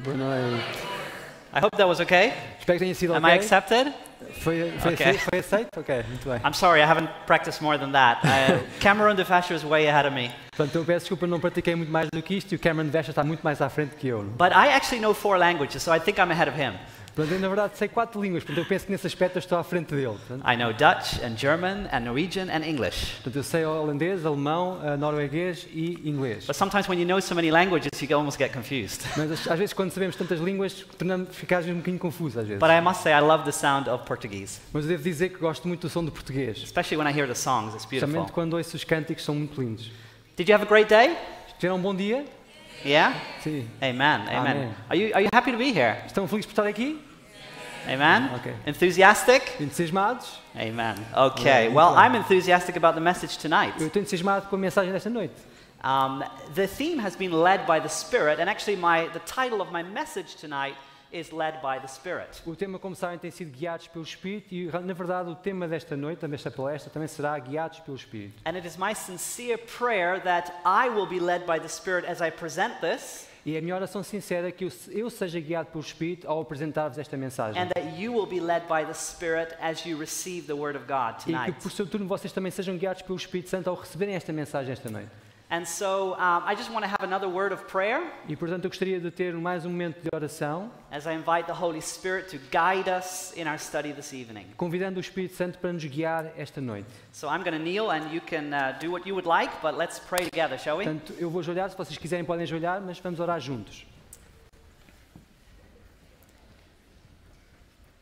Boa noite. I hope that was okay. Espero que tenha sido Am ok. I accepted? Foi aceito? Ok, muito bem. I'm sorry, I haven't practiced more than that. Cameron de Fasher is way ahead of me. Portanto, eu peço desculpa, não pratiquei muito mais do que isto e o Cameron Vesha está muito mais à frente que eu. But I actually know 4 languages, so I think I'm ahead of him. Portanto, eu, na verdade, sei 4 línguas, portanto, eu penso que nesse aspecto eu estou à frente dele. Portanto, I know Dutch and German and Norwegian and English. eu sei holandês, alemão, norueguês e inglês. But sometimes when you know so many languages, you almost get confused. Mas às vezes, quando sabemos tantas línguas, ficamos um bocadinho confusos às vezes. But I must say, I love the sound of Portuguese, Mas eu devo dizer que gosto muito do som do português. especially when I hear the songs. It's beautiful. Especialmente quando ouço os cânticos, são muito lindos. Did you have a great day? Tiveram um bom dia? Yeah? Sim. Amen. Amen. Amen. Are you happy to be here? Estão felizes por estar aqui? Amen? Okay. Enthusiastic? Entusiasmados? Amen. Okay. Yeah, Well, muito bem. I'm enthusiastic about the message tonight. Eu estou entusiasmado com a mensagem desta noite. The theme has been led by the Spirit, and actually the title of my message tonight is led by the Spirit. O tema, como sabem, tem sido guiados pelo Espírito e, na verdade, o tema desta noite, desta palestra, também será guiados pelo Espírito. And it is my sincere prayer that I will be led by the Spirit as I present this, E a minha oração sincera é que eu seja guiado pelo Espírito ao apresentar-vos esta mensagem. and that you will be led by the Spirit as you receive the Word of God E que, tonight. por seu turno, vocês também sejam guiados pelo Espírito Santo ao receberem esta mensagem esta noite. And so I just want to have another word of prayer E, portanto, eu gostaria de ter mais um momento de oração, as I invite the Holy Spirit to guide us in our study this evening. convidando o Espírito Santo para nos guiar esta noite. So I'm going to kneel and you can do what you would like, but let's pray together, shall we? Portanto, eu vou ajoelhar, se vocês quiserem podem ajoelhar, mas vamos orar juntos.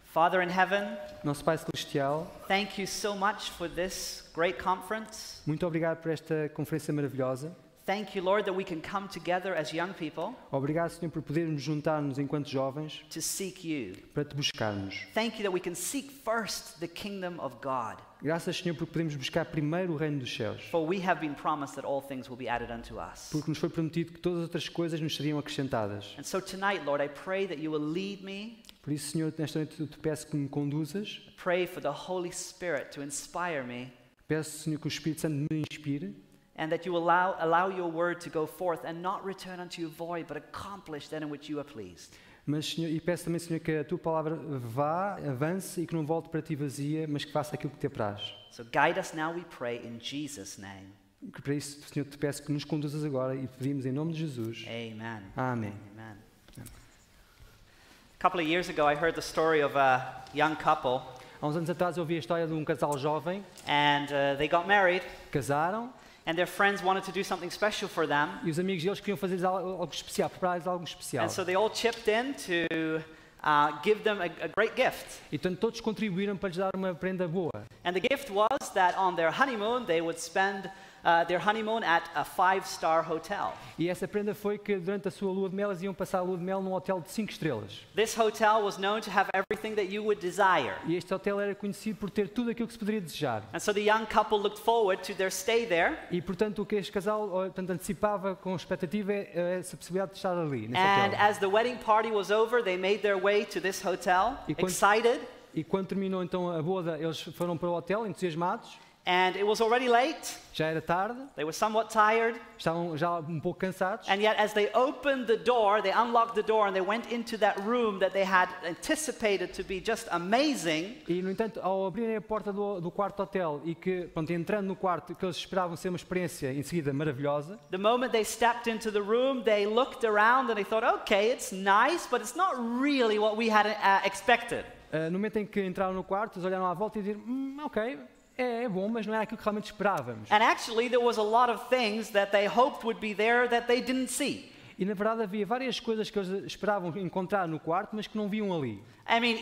Father in heaven, Nosso Pai Celestial, thank you so much for this great conference. muito obrigado por esta conferência maravilhosa. Thank you, Lord, that we can come together as young people Obrigado, Senhor, por podermos juntar-nos enquanto jovens to seek you. para te buscarmos. Thank you that we can seek first the kingdom of God. Graças, Senhor, porque podemos buscar primeiro o reino dos céus. For we have been promised that all things will be added unto us. Porque nos foi prometido que todas as outras coisas nos seriam acrescentadas. And so tonight, Lord, I pray that you will lead me. Por isso, Senhor, nesta noite eu te peço que me conduzas. Pray for the Holy Spirit to inspire me, Peço, Senhor, que o Espírito Santo me inspire. and that you will allow your word to go forth and not return unto you void, but accomplish that in which you are pleased. Mas, Senhor, e peço também, Senhor, que a tua palavra avance e que não volte para ti vazia, mas que faça aquilo que te apraz. So guide us now, we pray, in Jesus' name. Para isso, Senhor, te peço que nos conduzas agora e pedimos em nome de Jesus. Amen. Amém. Amen. A couple of years ago, I heard the story of a young couple, Há uns anos atrás eu ouvi a história de um casal jovem, and they got married, casaram, and their friends wanted to do something special for them, e os amigos deles queriam fazer algo especial, preparar-lhes algo especial. and so they all chipped in to give them a great gift. E portanto todos contribuíram para lhes dar uma prenda boa. And the gift was that on their honeymoon, they would spend their honeymoon at a 5-star hotel. E essa prenda foi que durante a sua lua de mel eles iam passar a lua de mel num hotel de 5 estrelas. This hotel was known to have everything that you would desire. E este hotel era conhecido por ter tudo aquilo que se poderia desejar. And so the young couple looked forward to their stay there. E portanto o que este casal portanto, antecipava com expectativa é essa possibilidade de estar ali, nesse And hotel. as the wedding party was over, they made their way to this hotel, E quando- excited, E quando terminou então a boda, eles foram para o hotel entusiasmados. and it was already late. Já era tarde, They were somewhat tired, estavam já um pouco cansados. and yet as they opened the door, they unlocked the door and they went into that room that they had anticipated to be just amazing. E, no entanto, ao abrirem a porta do quarto hotel e que, pronto, entrando no quarto, que eles esperavam ser uma experiência em seguida maravilhosa, The moment they stepped into the room, they looked around and they thought, okay, it's nice, but it's not really what we had expected. no momento em que entraram no quarto, eles olharam à volta e disseram, ok, é bom, mas não era aquilo que realmente esperávamos. And actually, there was a lot of things that they hoped would be there that they didn't see. E, na verdade, havia várias coisas que eles esperavam encontrar no quarto, mas que não viam ali. I mean,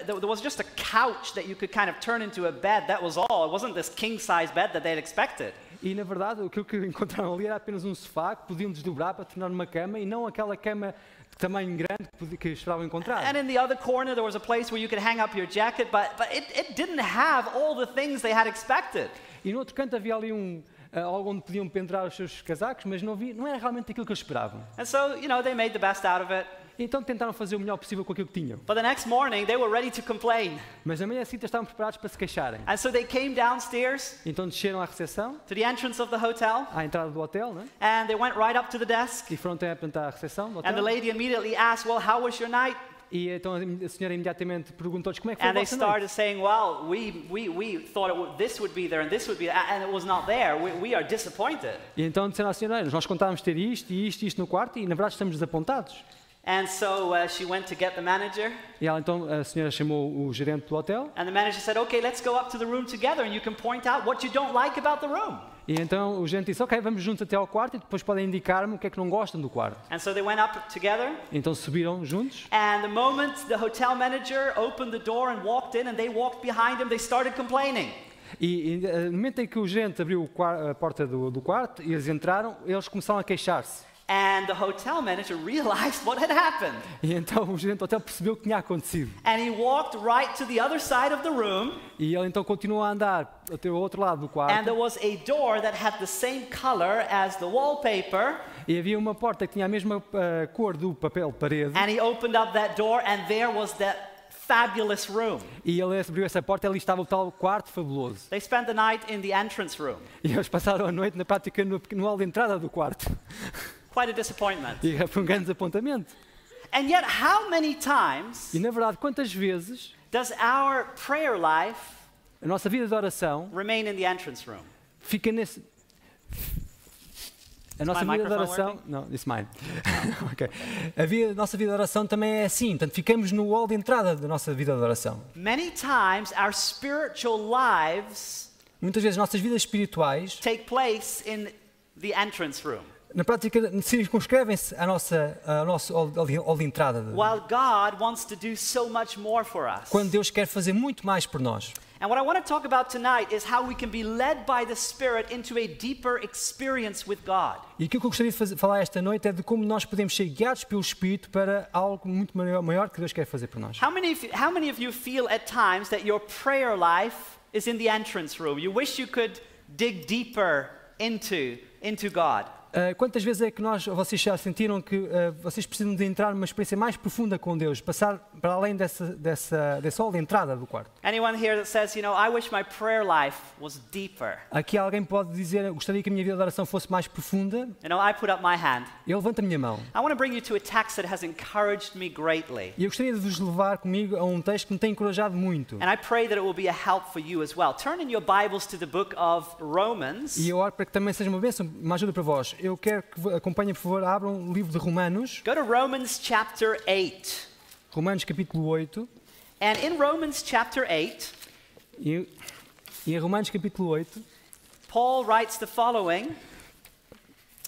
there was just a couch that you could kind of turn into a bed. That was all. It wasn't this king-size bed that they'd expected. E, na verdade, aquilo que encontraram ali era apenas um sofá que podiam desdobrar para tornar uma cama e não aquela cama de tamanho grande que esperavam encontrar. And in the other corner, there was a place where you could hang up your jacket, but it didn't have all the things they had expected. E no outro canto havia ali algo onde podiam pendurar os seus casacos, mas não era realmente aquilo que eles esperavam. And so, they made the best out of it. Então tentaram fazer o melhor possível com aquilo que tinham. But the next morning, they were ready to complain. Mas na manhã seguinte estavam preparados para se queixarem. And so they came downstairs Então desceram à recepção, to the entrance of the hotel, à entrada do hotel, né? and they went right up to the desk. E foram até à recepção do And the hotel. lady immediately asked, well, how was your night? E então a senhora imediatamente perguntou-lhes como é que foi a And they vossa noite. started saying, well, we thought this would be there and this would be there, and it was not there. We are disappointed. E então disseram à senhora, nós contávamos ter isto e isto no quarto e na verdade estamos desapontados. And so she went to get the manager, E ela, então a senhora chamou o gerente do hotel and the manager said, okay, let's go up to the room together and you can point out what you don't like about the room. e então o gerente disse, ok, vamos juntos até ao quarto e depois podem indicar-me o que é que não gostam do quarto. And so they went up together, Então subiram juntos and the moment the hotel manager opened the door and walked in and they walked behind him, they started complaining. e no momento em que o gerente abriu a porta do quarto e eles entraram, eles começaram a queixar-se. And the hotel manager realized what had happened. E então o gerente do hotel percebeu o que tinha acontecido. And he walked right to the other side of the room, E ele então continuou a andar até o outro lado do and quarto. there was a door that had the same color as the wallpaper, E havia uma porta que tinha a mesma cor do papel de parede. and he opened up that door and there was that fabulous room. E ele abriu essa porta e ali estava o tal quarto fabuloso. They spent the night in the entrance room. E eles passaram a noite na prática no hall de entrada do quarto. Quite a disappointment. E foi um grande desapontamento. And yet, how many times E na verdade, quantas vezes does our prayer life a nossa vida de oração remain in the entrance room? fica nesse... A nossa my vida de microphone oração... Não, it's mine. Ok. A nossa vida de oração também é assim. Portanto, ficamos no hall de entrada da nossa vida de oração. Many times, our spiritual lives Muitas vezes, nossas vidas espirituais, take place in the entrance room, na prática, circunscrevem-se ao nosso hall de entrada. while God wants to do so much more for us. Quando Deus quer fazer muito mais por nós. And what I want to talk about tonight is how we can be led by the Spirit into a deeper experience with God. E aquilo que eu gostaria de falar esta noite é de como nós podemos ser guiados pelo Espírito para algo muito maior que Deus quer fazer por nós. How many of you feel at times that your prayer life is in the entrance room? You wish you could dig deeper into God. Quantas vezes é que vocês já sentiram que vocês precisam de entrar numa experiência mais profunda com Deus, passar para além desse hall de entrada do quarto? Anyone here that says, you know, I wish my prayer life was deeper? Aqui alguém pode dizer, gostaria que a minha vida de oração fosse mais profunda? You know, I put up my hand. Eu levanto a minha mão. I want to bring you to a text that has encouraged me greatly. E eu gostaria de vos levar comigo a um texto que me tem encorajado muito. And I pray that it will be a help for you as well. Turn in your Bibles to the book of Romans. E eu oro para que também seja uma bênção, uma ajuda para vós. Eu quero que acompanhem, por favor, abram o livro de Romanos. Go to Romans chapter 8. Romanos capítulo 8. And in Romans chapter 8, E em Romanos capítulo 8, Paul writes the following.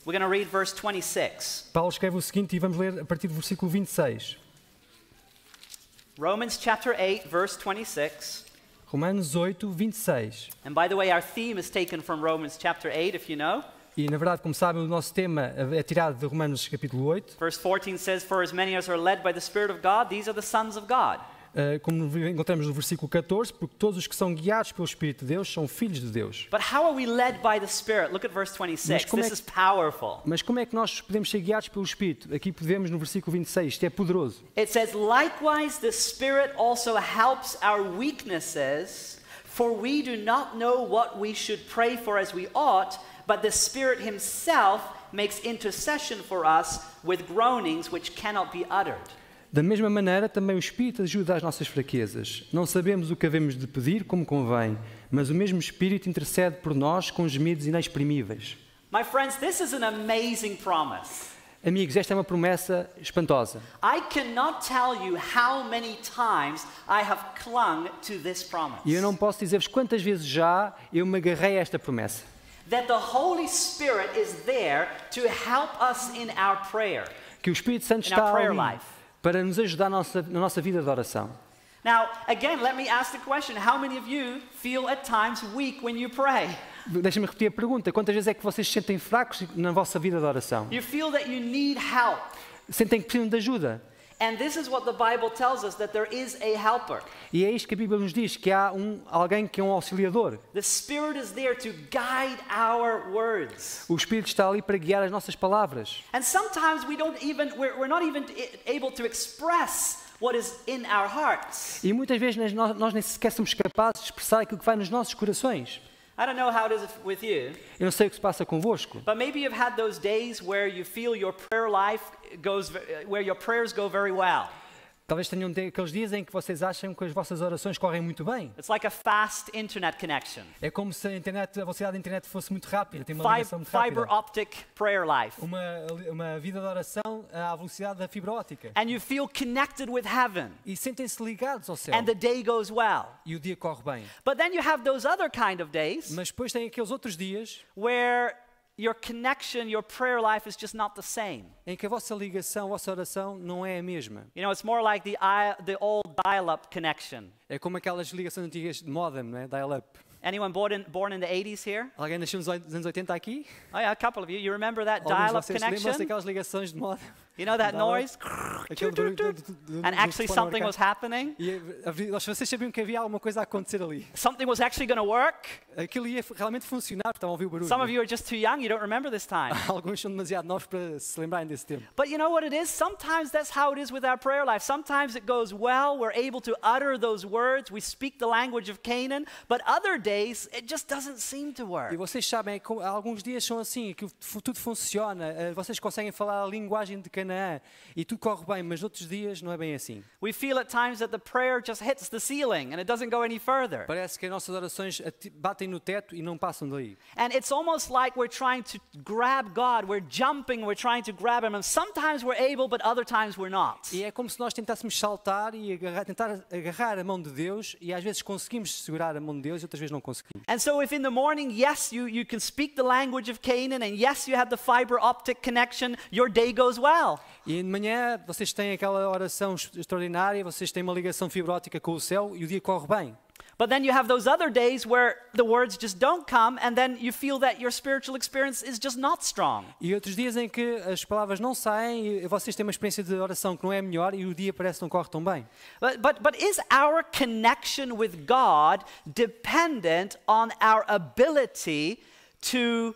We're going to read verse 26. Paulo escreve o seguinte e vamos ler a partir do versículo 26. Romans chapter 8, verse 26. Romanos 8, 26. And by the way, our theme is taken from Romans chapter 8, if you know. E na verdade, como sabem, o nosso tema é tirado de Romanos capítulo 8. Verse 14 says, for as many as are led by the Spirit of God, these are the sons of God. Como encontramos no versículo 14, porque todos os que são guiados pelo Espírito de Deus são filhos de Deus. But how are we led by the Spirit? Look at verse 26. This is powerful. Mas como é que nós podemos ser guiados pelo Espírito? Aqui podemos no versículo 26, isto é poderoso. It says, likewise the Spirit also helps our weaknesses, for we do not know what we should pray for as we ought, but the Spirit himself makes intercession for us with groanings which cannot be uttered. Da mesma maneira, também o Espírito ajuda às nossas fraquezas. Não sabemos o que havemos de pedir como convém, mas o mesmo Espírito intercede por nós com gemidos inexprimíveis. My friends, this is an amazing promise. Amigos, esta é uma promessa espantosa. I cannot tell you how many times I have clung to this promise. E eu não posso dizer-vos quantas vezes já eu me agarrei a esta promessa. That the Holy Spirit is there to help us in our prayer. Que o Espírito Santo In our está prayer ali life. para nos ajudar na nossa vida de oração. Now, again, let me ask the question, how many of you feel at times weak when you pray? Deixa-me repetir a pergunta. Quantas vezes é que vocês se sentem fracos na vossa vida de oração? You feel that you need help. Sentem que precisam de ajuda? And this is what the Bible tells us, that there is a helper. E é isto que a Bíblia nos diz, que há alguém que é um auxiliador. The Spirit is there to guide our words. O Espírito está ali para guiar as nossas palavras. And sometimes we're not even able to express what is in our hearts. E muitas vezes nós nem sequer somos capazes de expressar aquilo que vai nos nossos corações. I don't know how it is with you, Eu não sei o que se passa convosco, but maybe you've had those days where you feel your prayer life where your prayers go very well. talvez tenham aqueles dias em que vocês acham que as vossas orações correm muito bem. It's like a fast internet connection. É como se a velocidade da internet fosse muito rápida, tem uma ligação muito Fiber rápida. optic prayer life. Uma vida de oração à velocidade da fibra óptica. And you feel connected with heaven. E sentem-se ligados ao céu. And the day goes well. E o dia corre bem. But then you have those other kind of days Mas depois tem aqueles outros dias where your connection, your prayer life is just not the same. em que a vossa ligação, a vossa oração não é a mesma. You know, it's more like the old dial-up connection. É como aquelas ligações antigas de modem, não é? Dial-up. Anyone born in the 80s here? Alguém nasceu nos anos 80 aqui? Oh yeah, a couple of you. You remember that Alguns de dial-up vocês lembram-se connection? daquelas ligações de modem? You know that Dial-up? noise? Aquele barulho And actually something was happening? E vocês sabiam que havia alguma coisa a acontecer ali. Something was actually going to work? Aquilo ia realmente funcionar, porque estavam a ouvir o barulho. Some of you are just too young. You don't remember this time. Alguns são demasiado novos para se lembrarem desse tempo. But you know what it is? Sometimes that's how it is with our prayer life. Sometimes it goes well. We're able to utter those words. We speak the language of Canaan. But other days, it just doesn't seem to E work. vocês sabem, alguns dias são assim, que tudo funciona, vocês conseguem falar a linguagem de Canaã e tudo corre bem, mas outros dias não é bem assim. We feel at times that the prayer just hits the ceiling and it doesn't go any further. Parece que as nossas orações batem no teto e não passam daí. And it's almost like we're trying to grab God. We're jumping, we're trying to grab Him. And sometimes we're able, but other times we're not. E é como se nós tentássemos saltar e tentar agarrar a mão de Deus e às vezes conseguimos segurar a mão de Deus e outras vezes não conseguimos. And so if in the morning, yes, you can speak the language of Canaan, and yes, you have the fiber optic connection, your day goes well. E de manhã vocês têm aquela oração extraordinária, vocês têm uma ligação fibra óptica com o céu e o dia corre bem. But then you have those other days where the words just don't come, and then you feel that your spiritual experience is just not strong. E outros dias em que as palavras não saem e vocês têm uma experiência de oração que não é melhor e o dia parece que não corre tão bem. But is our connection with God dependent on our ability to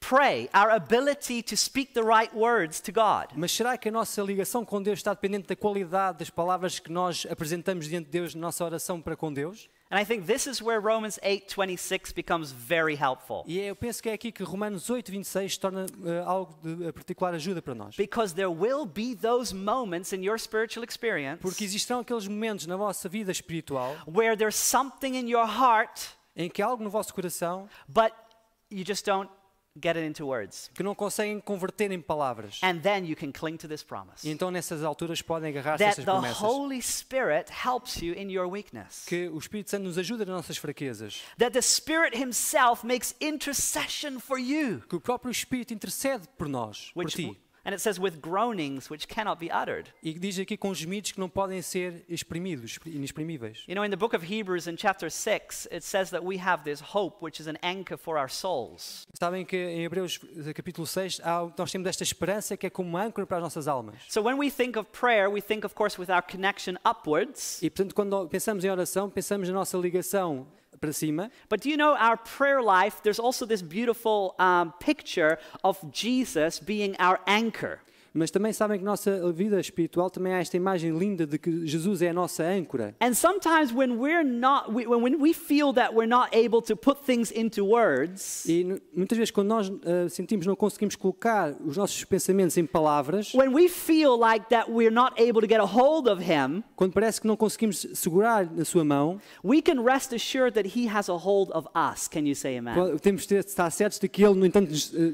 pray, our ability to speak the right words to God? Mas será que a nossa ligação com Deus está dependente da qualidade das palavras que nós apresentamos diante de Deus na nossa oração para com Deus? And I think this is where Romans 8:26 becomes very helpful. E eu penso que é aqui que Romanos 8:26 torna algo de particular ajuda para nós. Because there will be those moments in your spiritual experience Porque existirão aqueles momentos na vossa vida espiritual where there's something in your heart, em que há algo no vosso coração but you just don't get it into words. que não conseguem converter em palavras. And then you can cling to this promise. E então nessas alturas podem agarrar-se a That essas the promessas. Holy Spirit helps you in your weakness. Que o Espírito Santo nos ajuda nas nossas fraquezas. That the Spirit Himself makes intercession for you. Que o próprio Espírito intercede por nós, por ti. And it says with groanings which cannot be uttered. E diz aqui com gemidos que não podem ser exprimidos, inexprimíveis. You know, in the book of Hebrews in chapter 6, it says that we have this hope which is an anchor for our souls. Sabem que em Hebreus capítulo 6 nós temos esta esperança que é como uma âncora para as nossas almas. So when we think of prayer, we think of course with our connection upwards. E portanto quando pensamos em oração, pensamos na nossa ligação para cima. But do you know our prayer life, there's also this beautiful picture of Jesus being our anchor. Mas também sabem que na nossa vida espiritual também há esta imagem linda de que Jesus é a nossa âncora. And sometimes when when we feel that we're not able to put things into words, E muitas vezes quando nós sentimos não conseguimos colocar os nossos pensamentos em palavras, when we feel like that we're not able to get a hold of Him, quando parece que não conseguimos segurar na sua mão, we can rest assured that He has a hold of us. Can you say amen? temos de estar certos de que Ele, no entanto,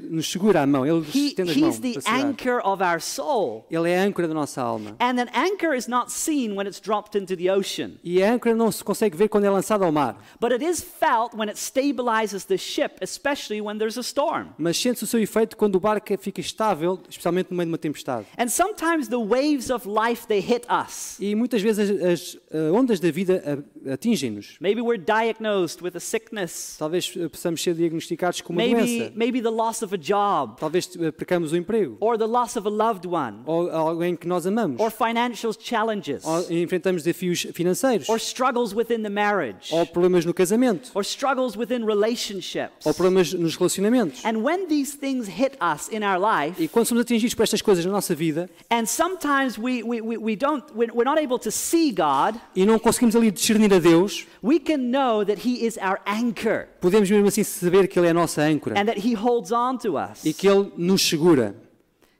nos segura a mão. Ele nos estende as mãos He's the para segurar. anchor of our soul. Ele é a âncora da nossa alma. And an anchor is not seen when it's dropped into the ocean, E a âncora não se consegue ver quando é lançada ao mar, but it is felt when it stabilizes the ship, especially when there's a storm. mas sente-se o seu efeito quando o barco fica estável, especialmente no meio de uma tempestade. And sometimes the waves of life, they hit us. E muitas vezes as ondas da vida atingem-nos. Maybe we're diagnosed with a sickness. Talvez possamos ser diagnosticados com uma doença. Maybe the loss of a job Talvez percamos o emprego. or the loss of a loved one, ou alguém que nós amamos, or financial challenges, ou enfrentamos desafios financeiros, or struggles within the marriage, ou problemas no casamento, or struggles within relationships. ou problemas nos relacionamentos. And when these things hit us in our life, E quando somos atingidos por estas coisas na nossa vida and sometimes we're not able to see God, e não conseguimos ali discernir a Deus, we can know that He is our anchor podemos mesmo assim saber que Ele é a nossa âncora and that He holds on to us. e que Ele nos segura.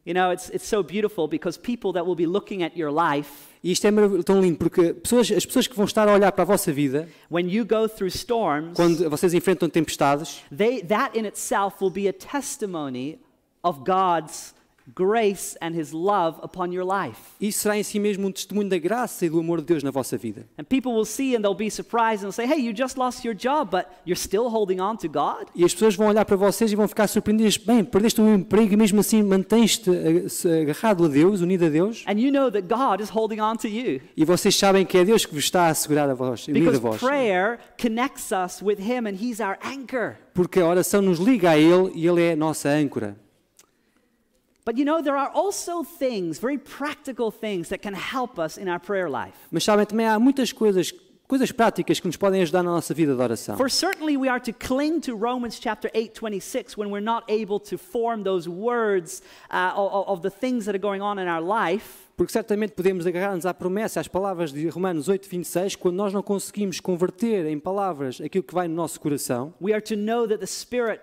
You know, it's so beautiful because people that will be looking at your life, E isto é tão lindo porque as pessoas que vão estar a olhar para a vossa vida, when you go through storms, quando vocês enfrentam tempestades, that in itself will be a testimony of God's grace and His love upon your life. isso será em si mesmo um testemunho da graça e do amor de Deus na vossa vida. And people will see and they'll be surprised and say, hey, you just lost your job, but you're still holding on to God? E as pessoas vão olhar para vocês e vão ficar surpreendidas. Bem, perdeste o emprego e mesmo assim mantens-te agarrado a Deus, unido a Deus. And you know that God is holding on to you. E vocês sabem que é Deus que vos está a assegurar a vós, unido a Because vós. prayer connects us with Him and He's our anchor. Porque a oração nos liga a Ele e Ele é a nossa âncora. But you know, there are also things, very practical things that can help us in our prayer life. Mas sabem, também há muitas coisas práticas que nos podem ajudar na nossa vida de oração. For certainly we are to cling to Romans chapter 8:26 when we're not able to form those words of the things that are going on in our life. Porque certamente podemos agarrar-nos à promessa, às palavras de Romanos 8:26, quando nós não conseguimos converter em palavras aquilo que vai no nosso coração. We are to know that the Spirit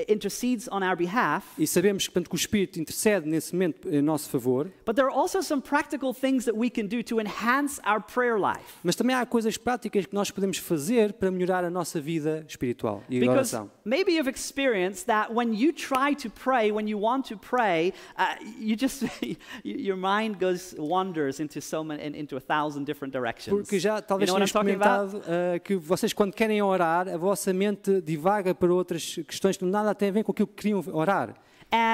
intercedes on our behalf. E sabemos que o Espírito intercede nesse momento em nosso favor. But there are also some practical things that we can do to enhance our prayer life. Mas também há coisas práticas que nós podemos fazer para melhorar a nossa vida espiritual e de Because oração. maybe you've experienced that when you try to pray, when you want to pray, you just your mind wanders into into 1,000 different directions. Porque já talvez You know what tenham I'm talking about? experimentado que vocês quando querem orar, a vossa mente divaga para outras questões que nada têm a ver com aquilo que queriam orar.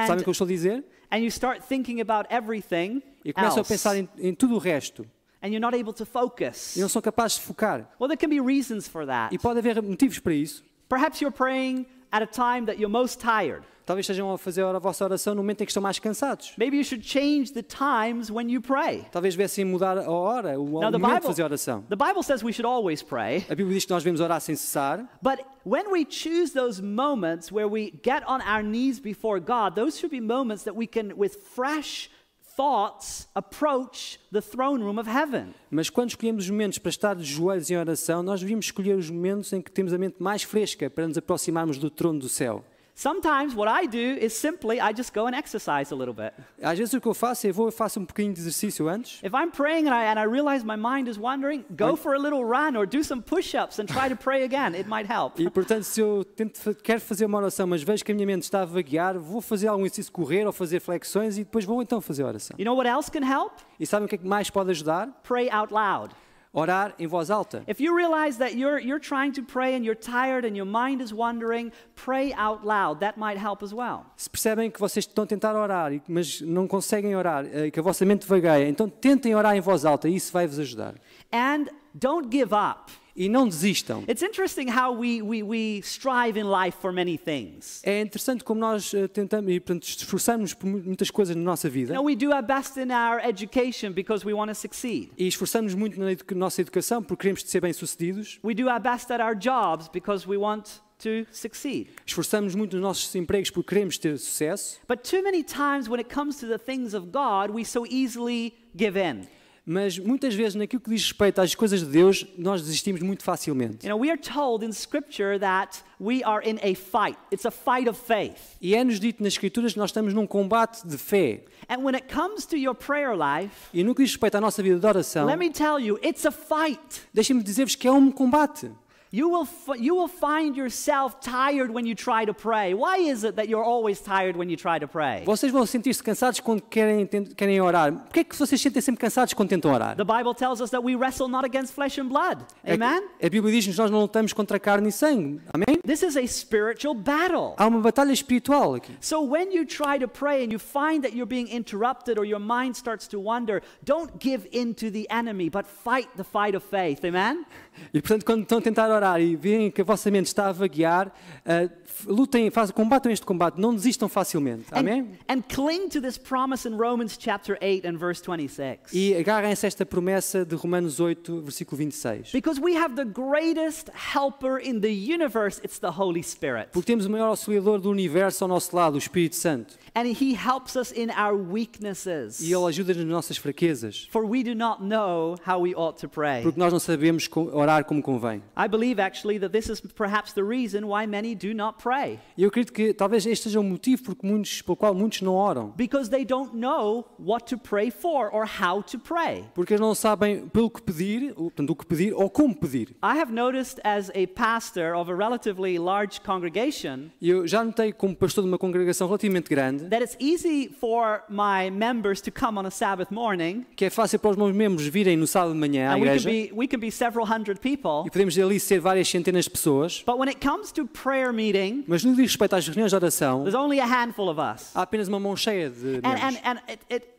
Sabem o que eu estou a dizer? And you start thinking about everything E começam a else, pensar em tudo o resto. and you're not able to focus. E não são capazes de focar. Well, there can be reasons for that. E pode haver motivos para isso. Perhaps you're praying at a time that you're most tired. Talvez estejam a fazer a vossa oração no momento em que estão mais cansados. Maybe you should change the times when you pray. Talvez devessem mudar a hora, o Now, momento de fazer a oração. the Bible says we should always pray, A Bíblia diz que nós devemos orar sem cessar. but when we choose those moments where we get on our knees before God, those should be moments that we can, with fresh thoughts, approach the throne room of heaven. Mas quando escolhemos os momentos para estar de joelhos em oração, nós devíamos escolher os momentos em que temos a mente mais fresca para nos aproximarmos do trono do céu. Sometimes what I do is simply I just go and exercise a little bit. Às vezes o que eu faço é faço um pouquinho de exercício antes. If I'm praying and I realize my mind is wandering, go for a little run or do some push-ups and try to pray again. It might help. E portanto, se eu quero fazer uma oração, mas vejo que a minha mente está a vaguear, vou fazer algum exercício, correr ou fazer flexões e depois vou então fazer a oração. You know what else can help? E sabem o que é que mais pode ajudar? Pray out loud. Orar em voz alta. If you realize that you're trying to pray and you're tired and your mind is wandering, pray out loud. That might help as well. Se percebem que vocês estão a tentar orar, mas não conseguem orar, que a vossa mente vagueia, então tentem orar em voz alta e isso vai vos ajudar. And don't give up. E não desistam. It's interesting how we strive in life for many things. É interessante como nós tentamos e portanto, esforçamos por muitas coisas na nossa vida. You know, we do our best in our education because we want to succeed. E esforçamos muito na nossa educação porque queremos ser bem-sucedidos. We do our best at our jobs because we want to succeed. Esforçamos muito nos nossos empregos porque queremos ter sucesso. But too many times when it comes to the things of God, we so easily give in. Mas muitas vezes naquilo que diz respeito às coisas de Deus, nós desistimos muito facilmente. You know, we are told in Scripture that we are in a fight. It's a fight of faith. E é-nos dito nas Escrituras que nós estamos num combate de fé. And when it comes to your prayer life, E no que diz respeito à nossa vida de oração, let me tell you, it's a fight. deixem-me dizer-vos que é um combate. You will find yourself tired when you try to pray. Why is it that you're always tired when you try to pray? Vocês vão sentir-se cansados quando querem orar. Por que é que vocês sentem sempre cansados quando tentam orar? The Bible tells us that we wrestle not against flesh and blood. Amen? A Bíblia diz-nos que nós não lutamos contra carne e sangue. Amém? This is a spiritual battle. Há uma batalha espiritual aqui. So when you try to pray and you find that you're being interrupted or your mind starts to wander, don't give in to the enemy, but fight the fight of faith. Amen? E portanto, quando estão a tentar orar orar e veem que a vossa mente está a vaguear, lutem, combatam este combate, não desistam facilmente. Amém? And cling to this promise in Romans chapter 8 and verse 26. E agarrem-se a esta promessa de Romanos 8, versículo 26. Because we have the greatest helper in the universe, it's the Holy Spirit. Porque temos o maior auxiliador do universo ao nosso lado, o Espírito Santo. And he helps us in our weaknesses. E Ele ajuda-nos nas nossas fraquezas. For we do not know how we ought to pray. Porque nós não sabemos orar como convém. I believe actually that this is perhaps the reason why many do not pray. E eu acredito que talvez este seja o motivo pelo qual muitos não oram. Because they don't know what to pray for or how to pray. Porque eles não sabem pelo que pedir, portanto, o que pedir ou como pedir. I have noticed as a pastor of a relatively large congregation, E eu já notei como pastor de uma congregação relativamente grande, that it's easy for my members to come on a Sabbath morning, que é fácil para os meus membros virem no sábado de manhã à and igreja, we can be several hundred people. e podemos ali ser várias centenas de pessoas, But when it comes to prayer meeting, mas no que diz respeito às reuniões de oração, there's only a handful of us. há apenas uma mão cheia de membros. And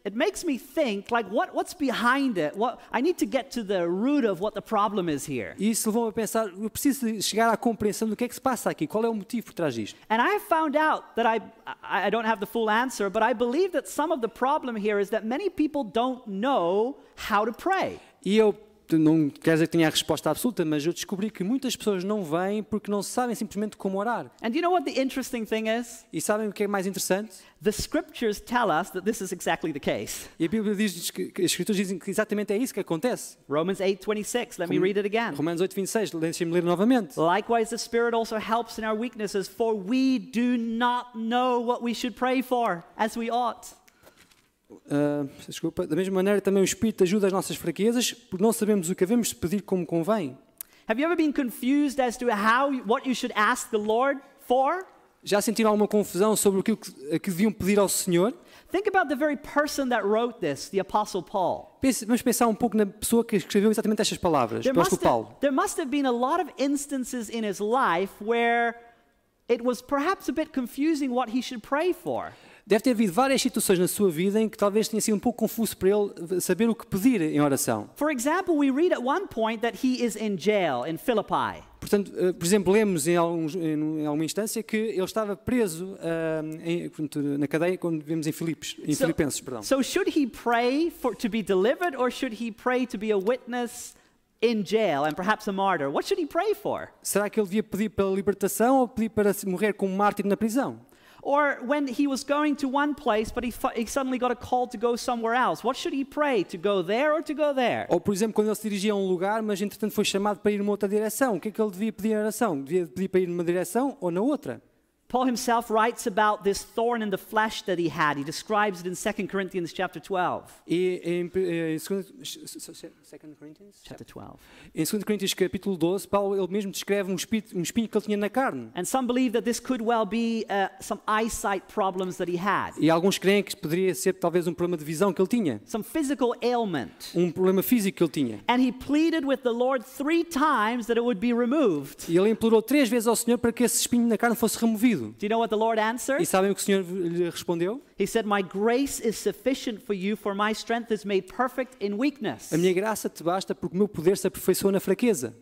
it makes me think, like, what's behind it? I need to get to the root of what the problem is here. E isso levou-me a pensar, eu preciso de chegar à compreensão do que é que se passa aqui, qual é o motivo por trás disto. And I found out that I don't have the full answer, but I believe that some of the problem here is that many people don't know how to pray. E eu não quero dizer que tenha a resposta absoluta, mas eu descobri que muitas pessoas não vêm porque não sabem simplesmente como orar. And you know what the interesting thing is? E sabem o que é mais interessante? The scriptures tell us that this is exactly the case. E a Bíblia diz que as Escrituras dizem que exatamente é isso que acontece. Romans 8:26, let me read it again. Romanos 8:26, deixem-me ler novamente. Likewise, the Spirit also helps in our weaknesses, for we do not know what we should pray for as we ought. Desculpa. Da mesma maneira, também o Espírito ajuda as nossas fraquezas, porque não sabemos o que devemos pedir como convém. Have you ever been confused as to what you should ask the Lord for? Já sentiram alguma confusão sobre o que deviam pedir ao Senhor? Think about the very person that wrote this, the Apostle Paul. Vamos pensar um pouco na pessoa que escreveu exatamente estas palavras, o apóstolo Paulo. There must have been a lot of instances in his life where it was perhaps a bit confusing what he should pray for. Deve ter havido várias situações na sua vida em que talvez tenha sido um pouco confuso para ele saber o que pedir em oração. For example, we read at one point that he is in jail in Philippi. Portanto, por exemplo, lemos em alguma instância que ele estava preso na cadeia, quando vemos em Filipenses. So should he pray to be delivered, or should he pray to be a witness in jail and perhaps a martyr? What should he pray for? Será que ele devia pedir pela libertação ou pedir para morrer como mártir na prisão? Or when he was going to one place, but he suddenly got a call to go somewhere else. What should he pray? To go there or to go there? Ou, por exemplo, quando ele se dirigia a um lugar, mas entretanto foi chamado para ir numa outra direção. O que é que ele devia pedir em oração? Devia pedir para ir numa direção ou na outra? Paul himself writes about this thorn in the flesh that he had. He describes it in 2 Corinthians chapter 12. E em 2 Coríntios? Chapter 12. Em 2 Coríntios capítulo 12, Paulo ele mesmo descreve um espinho que ele tinha na carne. And some believe that this could well be some eyesight problems that he had. E alguns creem que poderia ser talvez um problema de visão que ele tinha. Some physical ailment. Um problema físico que ele tinha. And he pleaded with the Lord 3 times that it would be removed. E ele implorou 3 vezes ao Senhor para que esse espinho na carne fosse removido. Do you know what the Lord answered? E sabem o que o Senhor lhe respondeu? He said, "My grace is sufficient for you, for my strength is made perfect in weakness." A minha graça te basta porque o meu poder se aperfeiçoa na fraqueza.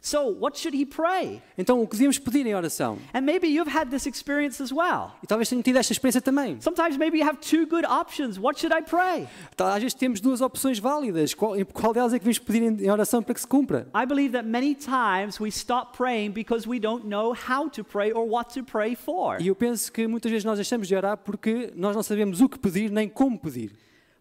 So, what should he pray? Então, o que devemos pedir em oração? And maybe you've had this experience as well. E talvez tenham tido esta experiência também. Sometimes maybe you have 2 good options. What should I pray? Às vezes temos 2 opções válidas. Qual delas é que devemos pedir em oração para que se cumpra? I believe that many times we stop praying because we don't know how to pray or what to pray for. E eu penso que muitas vezes nós deixamos de orar porque nós não sabemos o que pedir nem como pedir.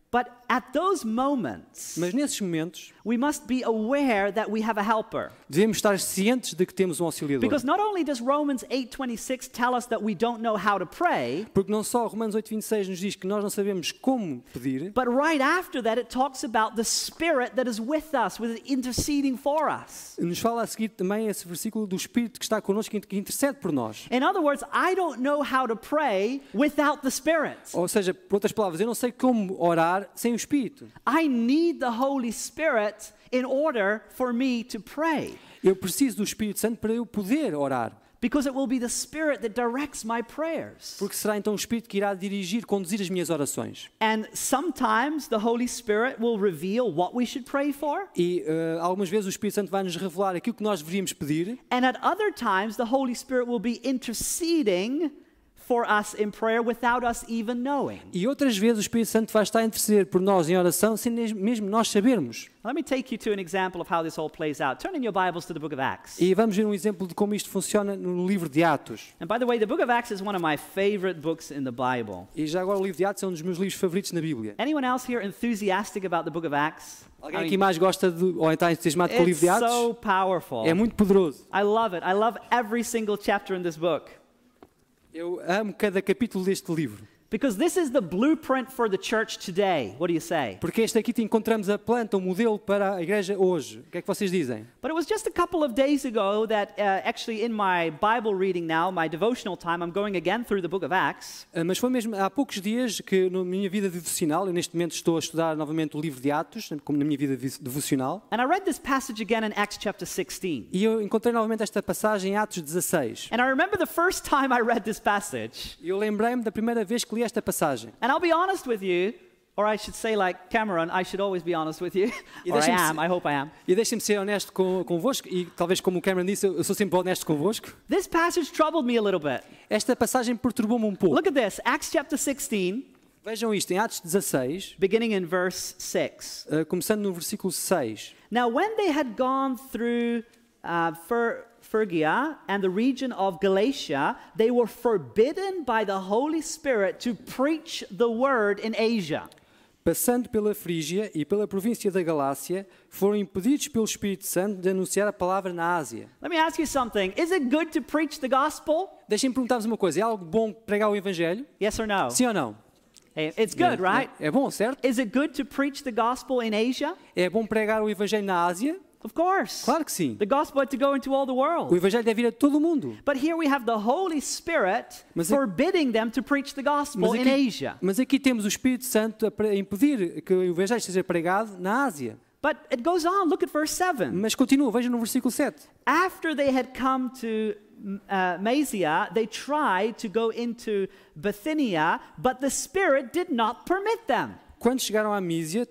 But at those moments, Mas nesses momentos, we must be aware that we have a helper. devemos estar cientes de que temos um auxiliador. Because not only does Romans 8:26 tell us that we don't know how to pray, Porque não só Romanos 8:26 nos diz que nós não sabemos como pedir, but right after that it talks about the Spirit that is with us, interceding for us. nos fala a seguir também esse versículo do Espírito que está connosco, que intercede por nós. In other words, I don't know how to pray without the Spirit. Ou seja, por outras palavras, eu não sei como orar sem o Espírito. I need the Holy Spirit in order for me to pray. Eu preciso do Espírito Santo para eu poder orar. Because it will be the Spirit that directs my prayers. Porque será então o Espírito que irá dirigir, conduzir as minhas orações. And sometimes the Holy Spirit will reveal what we should pray for. E algumas vezes o Espírito Santo vai nos revelar aquilo que nós deveríamos pedir. And at other times the Holy Spirit will be interceding for us in prayer without us even knowing. E outras vezes o Espírito Santo vai estar a interceder por nós em oração sem mesmo nós sabermos. Let me take you to an example of how this all plays out. Turn in your Bibles to the book of Acts. E vamos ver um exemplo de como isto funciona no livro de Atos. And by the way, the book of Acts is one of my favorite books in the Bible. E já agora o livro de Atos é um dos meus livros favoritos na Bíblia. Anyone else here enthusiastic about the book of Acts? Alguém aqui mais gosta ou está entusiasmado com o livro de It's Atos? so powerful. É muito poderoso. I love it. I love every single chapter in this book. Eu amo cada capítulo deste livro. Because this is the blueprint for the church today. What do you say? Porque este aqui encontramos a planta, o modelo para a igreja hoje. O que é que vocês dizem? But it was just a couple of days ago that actually in my Bible reading now, my devotional time, I'm going again through the book of Acts. Mas foi mesmo há poucos dias que na minha vida devocional, eu neste momento estou a estudar novamente o livro de Atos, como na minha vida devocional. And I read this passage again in Acts chapter 16. E eu encontrei novamente esta passagem em Atos 16. And I remember the first time I read this passage. E eu lembrei-me da primeira vez que li esta passagem. And I'll be honest with you, or I should say like Cameron, I should always be honest with you. Or I am, I hope I am. E deixem-me ser honesto convosco, e talvez como o Cameron disse, eu sou sempre honesto convosco. This passage troubled me a little bit. Esta passagem perturbou-me um pouco. Look at this, Acts chapter 16, Vejam isto, em Atos 16, beginning in verse 6. começando no versículo 6. Now when they had gone through Phrygia and the region of Galatia, they were forbidden by the Holy Spirit to preach the word in Asia. Passando pela Frígia e pela província da Galácia, foram impedidos pelo Espírito Santo de anunciar a palavra na Ásia. Let me ask you something. Is it good to preach the gospel? Deixem-me perguntar-vos uma coisa, é algo bom pregar o Evangelho? Yes or no? Sim ou não? It's good, right? É bom, certo? Is it good to preach the gospel in Asia? É bom pregar o Evangelho na Ásia? Of course. Claro que sim. The gospel had to go into all the O world. Evangelho deve ir a todo o mundo. But here we have the Holy Spirit Mas forbidding them to preach the gospel in Asia. Mas aqui temos o Espírito Santo a impedir que o Evangelho seja pregado na Ásia. But it goes on. Look at verse 7. Mas continua, vejam no versículo 7. After they had come to Mysia, they tried to go into Bithynia, but the Spirit did not permit them. Quando chegaram à Mísia,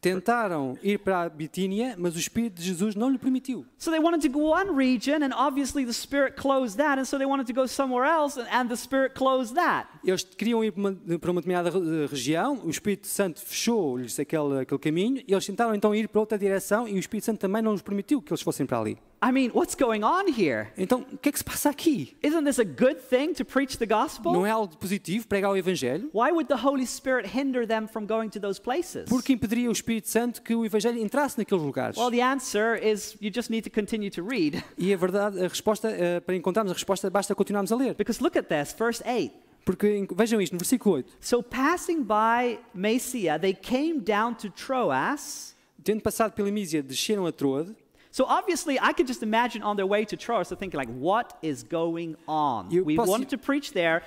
tentaram ir para a Bitínia, mas o Espírito de Jesus não lhe permitiu. So they wanted to go one region, and obviously the Spirit closed that, and so they wanted to go somewhere else, and the Spirit closed that. Eles queriam ir para uma determinada região, o Espírito Santo fechou-lhes aquele caminho, e eles tentaram então ir para outra direção, e o Espírito Santo também não lhes permitiu que eles fossem para ali. I mean, what's going on here? Então, o que é que se passa aqui? Isn't this a good thing to preach the gospel? Não é algo positivo pregar o Evangelho? Why would the Holy Spirit hinder them from going to those places? Porque impediria o Espírito Santo que o Evangelho entrasse naqueles lugares. Well, the answer is you just need to continue to read. E a verdade, a resposta, para encontrarmos a resposta, basta continuarmos a ler. Because look at this, verse 8. Porque, vejam isto, no versículo 8. So passing by Mysia, they came down to Troas. Tendo passado pela Mísia, desceram a Troade. So obviously, I could just imagine on their way to Troas, they're thinking like, what is going on? We wanted to preach there,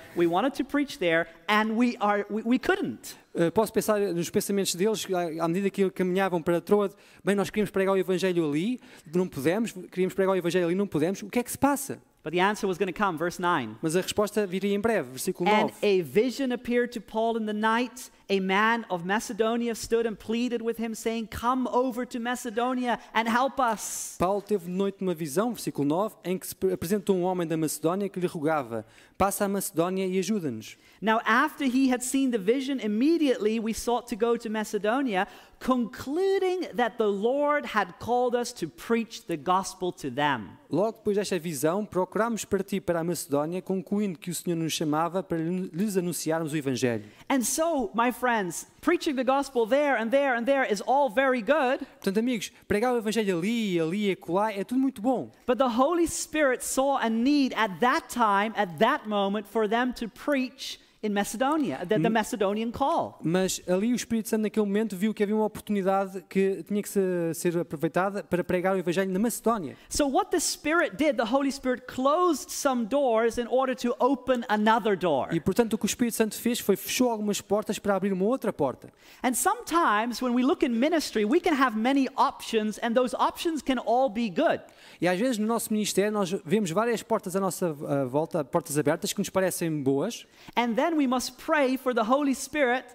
and we couldn't. Posso pensar nos pensamentos deles, à medida que caminhavam para Troade, bem, nós queríamos pregar o Evangelho ali, não pudemos, queríamos pregar o Evangelho ali, não pudemos. O que é que se passa? But the answer was going to come, verse 9. Mas a resposta viria em breve, versículo 9. And a vision appeared to Paul in the night. A man of Macedonia stood and pleaded with him, saying, "Come over to Macedonia and help us." Paulo teve de noite uma visão, versículo 9, em que se apresentou um homem da Macedónia que lhe rogava: passa a Macedónia e ajuda-nos. Now, after he had seen the vision, immediately we sought to go to Macedonia, concluding that the Lord had called us to preach the gospel to them. Logo depois desta visão, procurámos partir para a Macedónia, concluindo que o Senhor nos chamava para lhes anunciarmos o Evangelho. And so, my friends, preaching the gospel there and there and there is all very good. Portanto, amigos, pregar o Evangelho ali e acolá é tudo muito bom. But the Holy Spirit saw a need at that time, at that moment, for them to preach in Macedonia, the Macedonian call. Mas ali o Espírito Santo naquele momento viu que havia uma oportunidade que tinha que ser aproveitada para pregar o Evangelho na Macedónia. So what the Spirit did, the Holy Spirit closed some doors in order to open another door. E portanto o que o Espírito Santo fez foi fechou algumas portas para abrir uma outra porta. And sometimes when we look in ministry, we can have many options and those options can all be good. E às vezes no nosso ministério nós vemos várias portas à nossa volta, portas abertas que nos parecem boas. And then we must pray for the Holy Spirit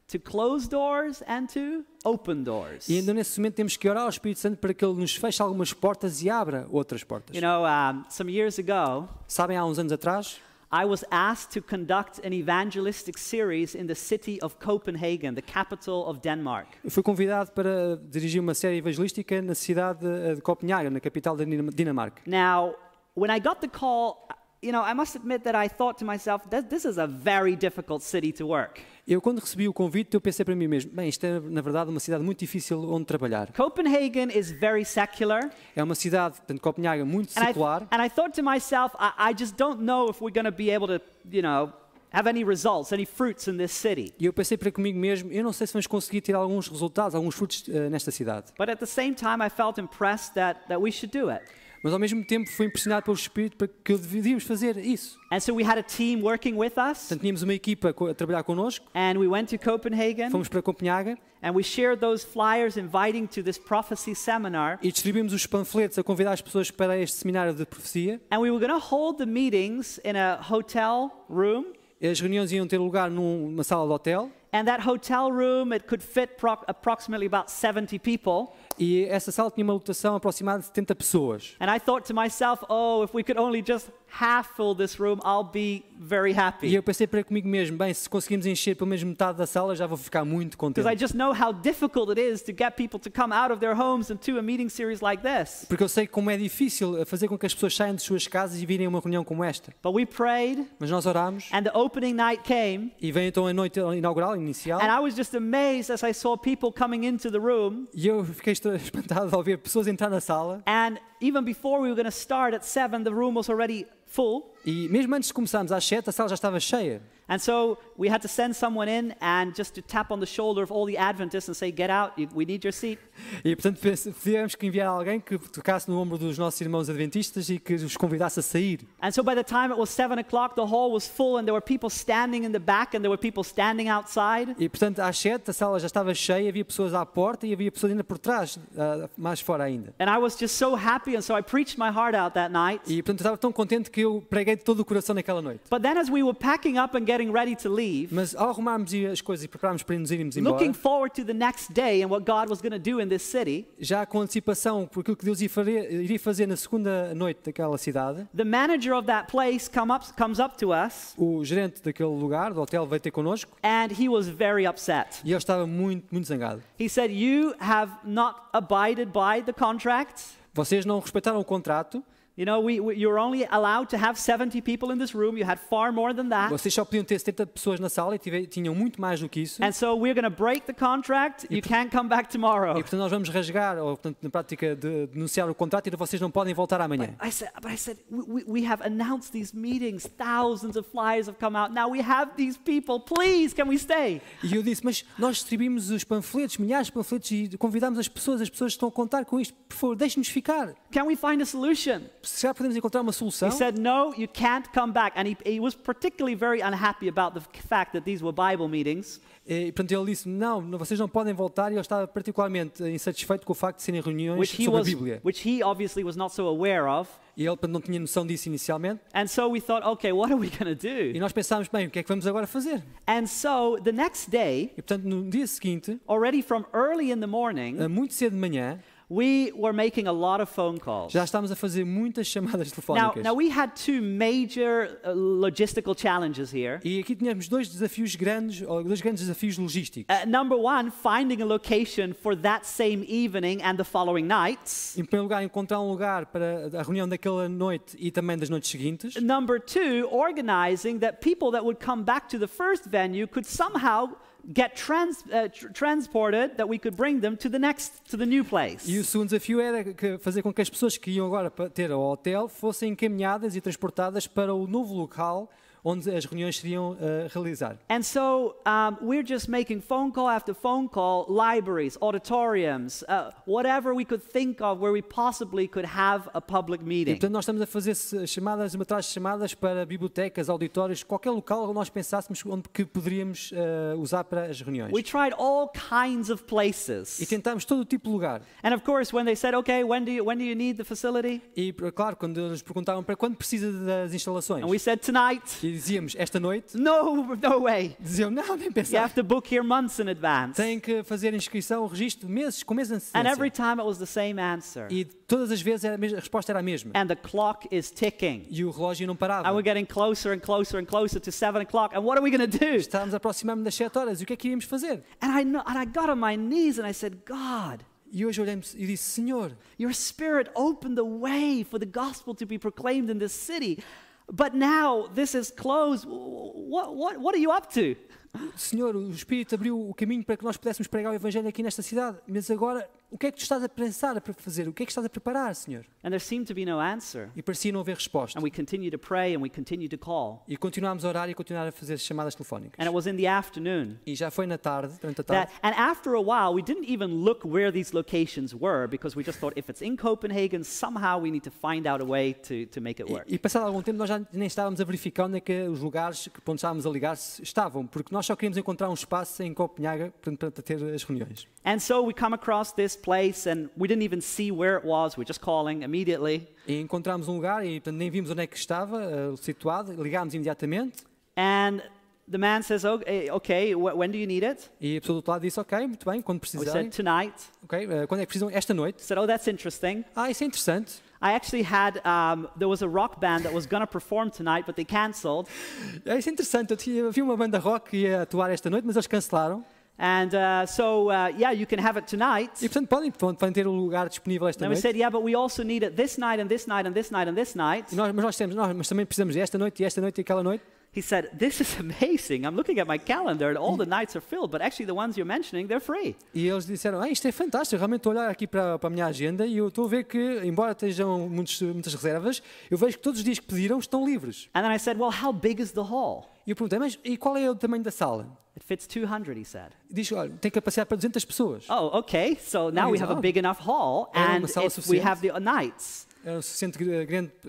to close doors and to open doors. E ainda nesse momento temos que orar ao Espírito Santo para que Ele nos feche algumas portas e abra outras portas. You know, some years ago, Sabem, há uns anos atrás, I was asked to conduct an evangelistic series in the city of Copenhagen, the capital of Denmark. eu fui convidado para dirigir uma série evangelística na cidade de Copenhague, na capital da Dinamarca. Now, when I got the call, you know, I must admit that I thought to myself, this is a very difficult city to work. Eu, quando recebi o convite, eu pensei para mim mesmo, bem, isto é, na verdade, uma cidade muito difícil onde trabalhar. Copenhagen is very secular. É uma cidade, portanto, Copenhague, muito secular. And I thought to myself, I just don't know if we're going to be able to, you know, have any results, any fruits in this city. E eu pensei para comigo mesmo, eu não sei se vamos conseguir ter alguns resultados, alguns frutos nesta cidade. But at the same time, I felt impressed that we should do it. Mas ao mesmo tempo fui impressionado pelo Espírito para que devíamos fazer isso. And so we had a team working with us. Portanto, tínhamos uma equipa a trabalhar connosco. And we went to Copenhagen. Fomos para Copenhague. And we shared those flyers inviting to this prophecy seminar. E distribuímos os panfletos a convidar as pessoas para este seminário de profecia. And we were going to hold the meetings in a hotel room. As reuniões iam ter lugar numa sala de hotel. And that hotel room, it could fit approximately about 70 people. E essa sala tinha uma lotação aproximada de 70 pessoas. And I thought to myself, oh, if we could only just half fill this room, I'll be very happy. E eu pensei para comigo mesmo, bem, se conseguimos encher pelo menos metade da sala, já vou ficar muito contente. Because I just know how difficult it is to get people to come out of their homes and to a meeting series like this. Porque eu sei como é difícil fazer com que as pessoas saiam de suas casas e virem a uma reunião como esta. But we prayed. Mas nós orámos. And the opening night came. E veio então a noite inaugural, inicial. And I was just amazed as I saw people coming into the room. E eu fiquei espantado ao ver pessoas entrar na sala. And even before we were going to start at 7, the room was already full. E mesmo antes de começarmos às 7, a sala já estava cheia. And so we had to send someone in and just to tap on the shoulder of all the Adventists and say, get out, we need your seat. E portanto tivemos que enviar alguém que tocasse no ombro dos nossos irmãos adventistas e que os convidasse a sair. And so by the time it was 7 o'clock, the hall was full and there were people standing in the back and there were people standing outside. E portanto às 7 a sala já estava cheia, havia pessoas à porta e havia pessoas ainda por trás, mais fora ainda. And I was just so happy and so I preached my heart out that night. E portanto eu estava tão contente que eu preguei de todo o coração naquela noite. But then as we were packing up and getting ready to leave, mas ao arrumarmos as coisas e prepararmos para nos irmos embora, looking forward to the next day and what God was going to do in this city, já com antecipação por aquilo que Deus iria fazer na segunda noite daquela cidade, the manager of that place comes up to us, o gerente daquele lugar, do hotel, veio ter connosco, and he was very upset. E ele estava muito zangado. He said, "You have not abided by the contract. Vocês não respeitaram o contrato. You know, you're only allowed to have 70 people in this room. You had far more than that. Vocês só podiam ter 70 pessoas na sala e tinham muito mais do que isso. And so we're going to break the contract. You can't come back tomorrow." E portanto nós vamos rasgar, ou portanto na prática de denunciar o contrato e vocês não podem voltar amanhã. But I said, we have announced these meetings. Thousands of flyers have come out. Now we have these people. Please, can we stay? E eu disse, mas nós distribuímos os panfletos, milhares de panfletos e convidamos as pessoas estão a contar com isto. Por favor, deixem-nos ficar. Can we find a solution? Se já podemos encontrar uma solução. He said, "No, you can't come back." And he was particularly very unhappy about the fact that these were Bible meetings. E portanto ele disse, não, vocês não podem voltar, e ele estava particularmente insatisfeito com o facto de serem reuniões sobre a Bíblia. Which he obviously was not so aware of. E ele não tinha noção disso inicialmente. And so we thought, okay, what are we going to do? E nós pensámos, bem, o que é que vamos agora fazer? And so the next day, e portanto no dia seguinte, already from early in the morning, muito cedo de manhã, we were making a lot of phone calls. Já estávamos a fazer muitas chamadas telefónicas. Now we had two major logistical challenges here. E aqui tínhamos dois grandes desafios logísticos. Number one, finding a location for that same evening and the following nights. Em primeiro lugar, encontrar um lugar para a reunião daquela noite e também das noites seguintes. Number two, organizing that people that would come back to the first venue could somehow get transported, that we could bring them to the new place. E o segundo desafio era fazer com que as pessoas que iam agora ter ao hotel fossem encaminhadas e transportadas para o novo local onde as reuniões seriam realizar. And so we're just making phone call after phone call, libraries, auditoriums, whatever we could think of where we possibly could have a public E, meeting. portanto, nós estamos a fazer chamadas, atrás de chamadas para bibliotecas, auditórios, qualquer local onde nós pensássemos onde que poderíamos usar para as reuniões. We tried all kinds of places. E tentámos todo o tipo de lugar. And of course, when they said, okay, when do you need the facility? E, claro, quando eles perguntavam para quando precisa das instalações, And we said, tonight. e dizíamos, esta noite, No way. diziam, não, nem You pensar. have to book here months in advance. Tem que fazer inscrição, registro, com meses de And every antecedência. time it was the same answer. E todas as vezes a resposta era a mesma. And the clock is ticking. E o relógio não parava. And we're getting closer and closer and closer to 7 o'clock. And what are we going to do? Estávamos a aproximar-me das 7 horas. E o que é que íamos fazer? And I got on my knees and I said, God, E hoje olhei-me e disse, Senhor, your Spirit opened the way for the gospel to be proclaimed in this city. But now this is closed. What are you up to? Senhor, o Espírito abriu o caminho para que nós pudéssemos pregar o Evangelho aqui nesta cidade. Mas agora, o que é que tu estás a pensar para fazer? O que é que estás a preparar, Senhor? And there seemed to be no answer. E parecia não haver resposta. And we continued to pray and we continued to call. E continuámos a orar e continuar a fazer chamadas telefónicas. And it was in the afternoon. E já foi na tarde, durante a tarde. And after a while, we didn't even look where these locations were because we just thought if it's in Copenhagen, somehow we need to find out a way to make it work. E passado algum tempo nós já nem estávamos a verificar onde é que os lugares que onde estávamos a ligar estavam, porque nós só queríamos encontrar um espaço em Copenhaga para ter as reuniões. And so we come across this place and we didn't even see where it was. We're just calling immediately. E encontramos um lugar e portanto, nem vimos onde é que estava situado, ligámos imediatamente. And the man says, okay, when do you need it? E a pessoa do outro lado disse, ok, muito bem, quando We precisarem. said, tonight. Ok, quando é que precisam? Esta noite. Said, oh, that's interesting. Isso é interessante. I actually had, there was a rock band that was going to perform tonight, but they canceled. Isso é interessante. Havia uma banda rock que ia atuar esta noite, mas eles cancelaram. And yeah, you can have it tonight. E portanto podem ter o lugar disponível esta Then we noite. said, yeah, but we also need it this night and this night and this night and this night. Mas nós temos, mas também precisamos desta noite e esta noite e aquela noite. He said, this is amazing. I'm looking at my calendar and all the nights are filled, but actually the ones you're mentioning, they're free. E eles disseram, isto é fantástico, realmente estou a olhar aqui para a minha agenda e eu estou a ver que, embora estejam muitas reservas, eu vejo que todos os dias que pediram estão livres. And then I said, well, how big is the hall? E eu perguntei, mas e qual é o tamanho da sala? It fits 200, he said. Diz, olha, tem capacidade para 200 pessoas. Oh, okay. So now we have a big enough hall Era and uma sala if we have the nights. Era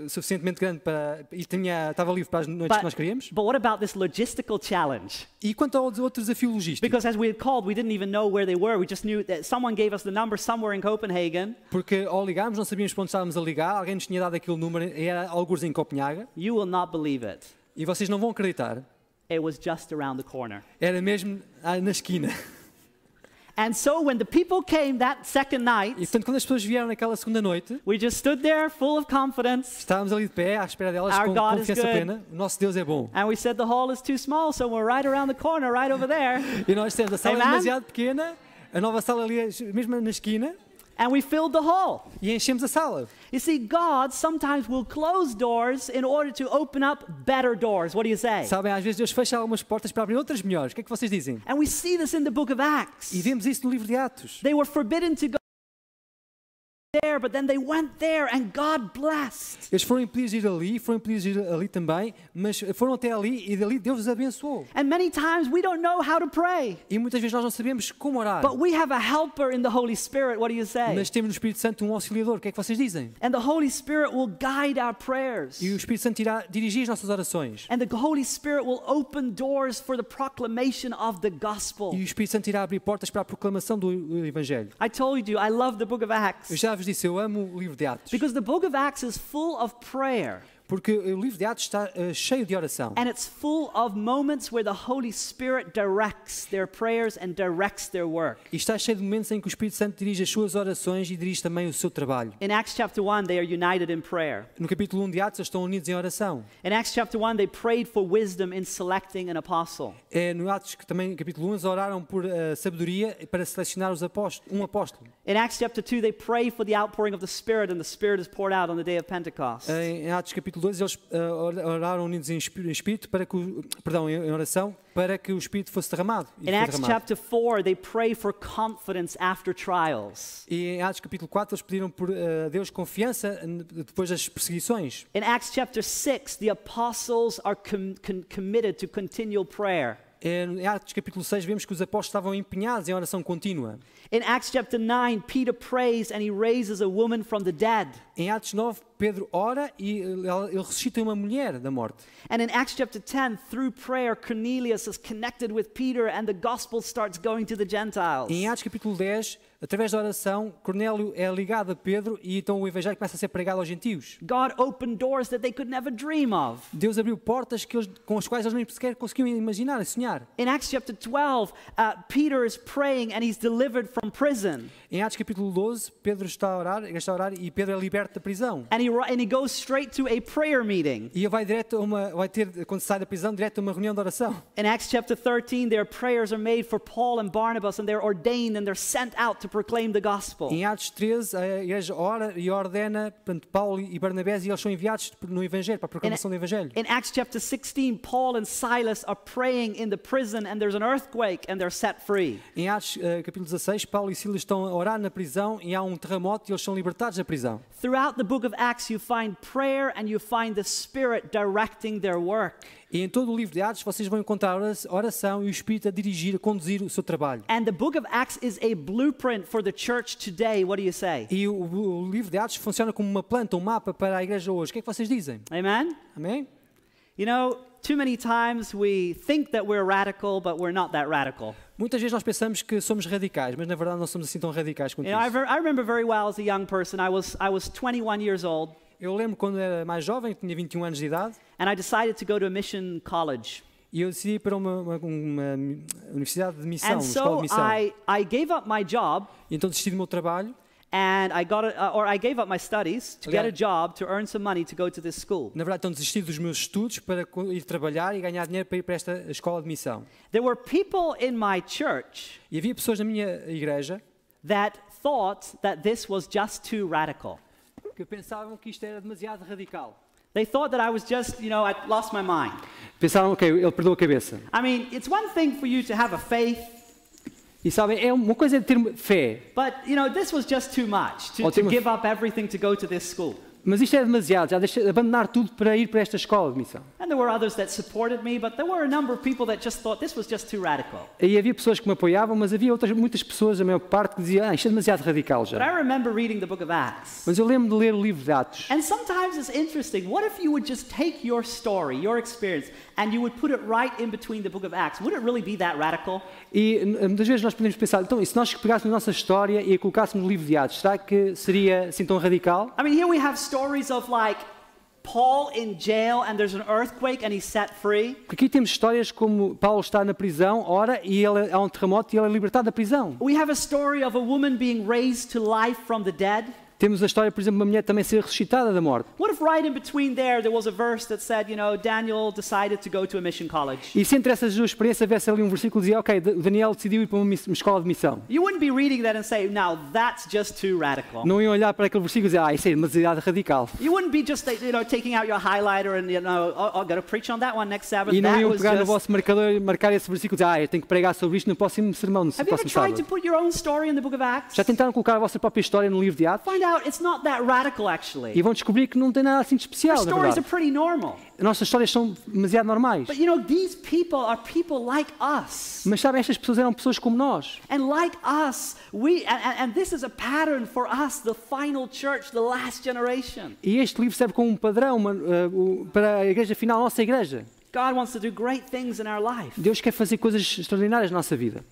suficientemente grande para, e estava livre para as noites que nós queríamos. But what about this logistical challenge? E quanto ao outro desafio logístico? Because as we had called, we didn't even know where they were. We just knew that someone gave us the number somewhere in Copenhagen. Porque ao ligarmos não sabíamos para onde estávamos a ligar, alguém nos tinha dado aquele número e era algures em Copenhaga. You will not believe it. E vocês não vão acreditar, It was just around the corner. era mesmo na esquina. And so when the people came that second night, E portanto quando as pessoas vieram naquela segunda noite, we just stood there full of confidence. estávamos ali de pé à espera delas Our com God is confiança good. plena. O nosso Deus é bom. And we said the hall is too small, so we're right around the corner, right over there. E nós temos a sala Amen? demasiado pequena, a nova sala ali mesmo na esquina, And we filled the hall. e enchemos a sala. You see, God sometimes will close doors in order to open up better doors. What do you say? Sabem, às vezes Deus fecha algumas portas para abrir outras melhores. O que é que vocês dizem? And we see this in the book of Acts. E vemos isso no livro de Atos. They were forbidden to go there, but then they went there and God blessed. Eles foram impedidos de ir ali também, mas foram até ali e dali Deus os abençoou. And many times we don't know how to pray. E muitas vezes nós não sabemos como orar. But we have a helper in the Holy Spirit. What do you say? Mas temos no Espírito Santo um auxiliador. O que é que vocês dizem? And the Holy Spirit will guide our prayers. E o Espírito Santo irá dirigir as nossas orações. And the Holy Spirit will open doors for the proclamation of the gospel. E o Espírito Santo irá abrir portas para a proclamação do Evangelho. I told you, I love the book of Acts. Eu já vos disse, eu amo o livro de Atos. Because the book of Acts is full of prayer. Porque o livro de Atos está cheio de oração. And it's full of moments where the Holy Spirit directs their prayers and directs their work. E está cheio de momentos em que o Espírito Santo dirige as suas orações e dirige também o seu trabalho. In Acts chapter 1, they are united in prayer. No capítulo 1 de Atos, eles estão unidos em oração. In Acts chapter 1, they prayed for wisdom in selecting an apostle. No Atos, que também, capítulo 1, eles oraram por sabedoria para selecionar um apóstolo. In Acts chapter 2, they pray for the outpouring of the Spirit, and the Spirit is poured out on the day of Pentecost. Em Atos, capítulo capítulo 2, eles oraram unidos em espírito para que em oração para que o Espírito fosse derramado. In Acts chapter 4, they pray for confidence after trials. E em Atos capítulo 4 eles pediram por Deus confiança depois das perseguições. In Acts chapter 6, the apostles are committed to continual prayer. Em Atos capítulo 6 vemos que os apóstolos estavam empenhados em oração contínua. In Acts chapter 9, Peter prays and he raises a woman from the dead. Em Atos 9, Pedro ora e ele ressuscita uma mulher da morte. And in Acts chapter 10, through prayer, Cornelius is connected with Peter and the gospel starts going to the Gentiles. Em Atos capítulo 10, através da oração, Cornélio é ligado a Pedro e então o evangelho começa a ser pregado aos gentios. God opened doors that they could never dream of. Deus abriu portas com as quais eles nem sequer conseguiam imaginar e sonhar. In Acts chapter 12, Peter is praying and he's delivered from prison. Em Atos capítulo 12, Pedro está a orar e Pedro é liberto da prisão. And he goes straight to a prayer meeting. E quando sai da prisão, direto a uma reunião de oração. In Acts chapter 13, their prayers are made for Paul and Barnabas and they're ordained and they're sent out to proclaim the gospel. Em Atos 13, a igreja ora e ordena Paulo e Barnabés e eles são enviados no evangelho, para a proclamação do evangelho. In Acts chapter 16, Paul and Silas are praying in the prison and there's an earthquake and they're set free. Em Atos capítulo 16, Paulo e Silas estão a orar na prisão e há um terremoto e eles são libertados da prisão. Throughout the book of Acts, you find prayer and you find the Spirit directing their work. E em todo o livro de Atos vocês vão encontrar oração e o Espírito a dirigir, a conduzir o seu trabalho. And the book of Acts is a blueprint for the church today. What do you say? E o livro de Atos funciona como uma planta, um mapa para a igreja hoje. O que é que vocês dizem? Amen? Amém? You know, too many times we think that we're radical, but we're not that radical. Muitas vezes nós pensamos que somos radicais, mas na verdade não somos assim tão radicais quanto You know, isso. I remember very well as a young person. I was 21 years old. Eu lembro quando era mais jovem, tinha 21 anos de idade, and I decided to go to a mission college. e eu decidi ir para uma universidade de missão, And uma escola de so missão. I gave up my job E então desisti do meu trabalho, and I gave up my studies to get a Okay. job to earn some money to go to this school. na verdade então desisti dos meus estudos para ir trabalhar e ganhar dinheiro para ir para esta escola de missão. There were people in my church E havia pessoas na minha igreja that thought that this was just too radical. que pensavam que isto era demasiado radical. They thought that I was just, you know, I lost my mind. Pensavam, ok, ele perdeu a cabeça. I mean, it's one thing for you to have a faith, E sabem, uma coisa é ter fé, but, you know, this was just too much to Ótimo. give up everything to go to this school. mas isto é demasiado, já deixei abandonar tudo para ir para esta escola de missão. And there were others that supported me, but there were a number of people that just thought this was just too radical. E havia pessoas que me apoiavam, mas havia muitas pessoas, a maior parte, que diziam, isto é demasiado radical But já. I remember reading the book of Acts. Mas eu lembro de ler o livro de Atos. And sometimes it's interesting. What if you would just take your story, your experience, and you would put it right in between the book of Acts? Would it really be that radical? E muitas vezes nós podemos pensar, então, e se nós pegássemos a nossa história e a colocássemos no livro de Atos, será que seria assim tão radical? I mean, here we have stories of like Paul in jail and there's an earthquake and he's set free. Porque aqui temos histórias como Paulo está na prisão, ora, e há um terremoto e ele é libertado da prisão. We have a story of a woman being raised to life from the dead. Temos a história, por exemplo, de uma mulher também ser ressuscitada da morte. What if right in between there was a verse that said, you know, Daniel decided to go to a mission college? E se entre essas duas experiências houvesse ali um versículo que dizia, ok, Daniel decidiu ir para uma escola de missão. You wouldn't be reading that and say, now that's just too radical. Não iam olhar para aquele versículo e dizer, isso é demasiado radical. You wouldn't be just, you know, taking out your highlighter and, you know, oh, I've got to preach on that one next Sabbath. E não That iam was pegar no just... vosso marcador e marcar esse versículo e dizer, eu tenho que pregar sobre isto no próximo sermão, no Have you ever próximo tried to sábado. put your own story in the book of Acts? Já tentaram colocar a vossa própria história no livro de Atos? Find out it's not that radical actually. E vão descobrir que não tem nada assim de Our especial, na stories are verdade. pretty normal. As nossas histórias são demasiado normais. But you know, these people are people like us. Mas sabem, estas pessoas eram pessoas como nós. And like us, and this is a pattern for us, the final church, the last generation. E este livro serve como um padrão para a igreja final, a nossa igreja. God wants to do great things in our life. Deus quer fazer coisas extraordinárias na nossa vida.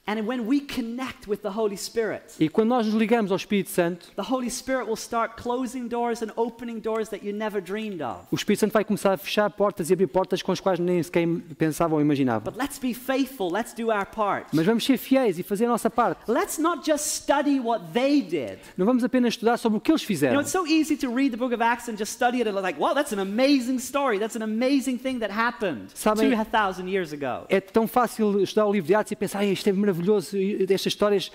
And when we connect with the Holy Spirit, E quando nós nos ligamos ao Espírito Santo, the Holy Spirit will start closing doors and opening doors that you never dreamed of. o Espírito Santo vai começar a fechar portas e abrir portas com as quais nem sequer pensavam ou imaginavam. But let's be faithful, let's do our part. Mas vamos ser fiéis e fazer a nossa parte. Let's not just study what they did. Não vamos apenas estudar sobre o que eles You fizeram. know, it's so easy to read the book of Acts and just study it and like, wow, that's an amazing story. That's an amazing thing that happened Sabem- 2,000 years ago. É tão fácil estudar o livro de Atos e pensar, isto é maravilhoso, estas histórias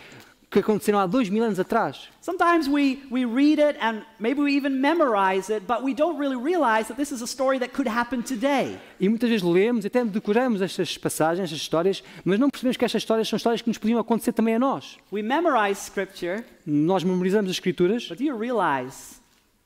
que aconteceram há 2000 anos atrás. Sometimes we read it and maybe we even memorize it, but we don't really realize that this is a story that could happen today. E muitas vezes lemos e até decoramos estas passagens, estas histórias, mas não percebemos que estas histórias são histórias que nos podiam acontecer também a nós. We memorize scripture, Nós memorizamos as Escrituras, but do you realize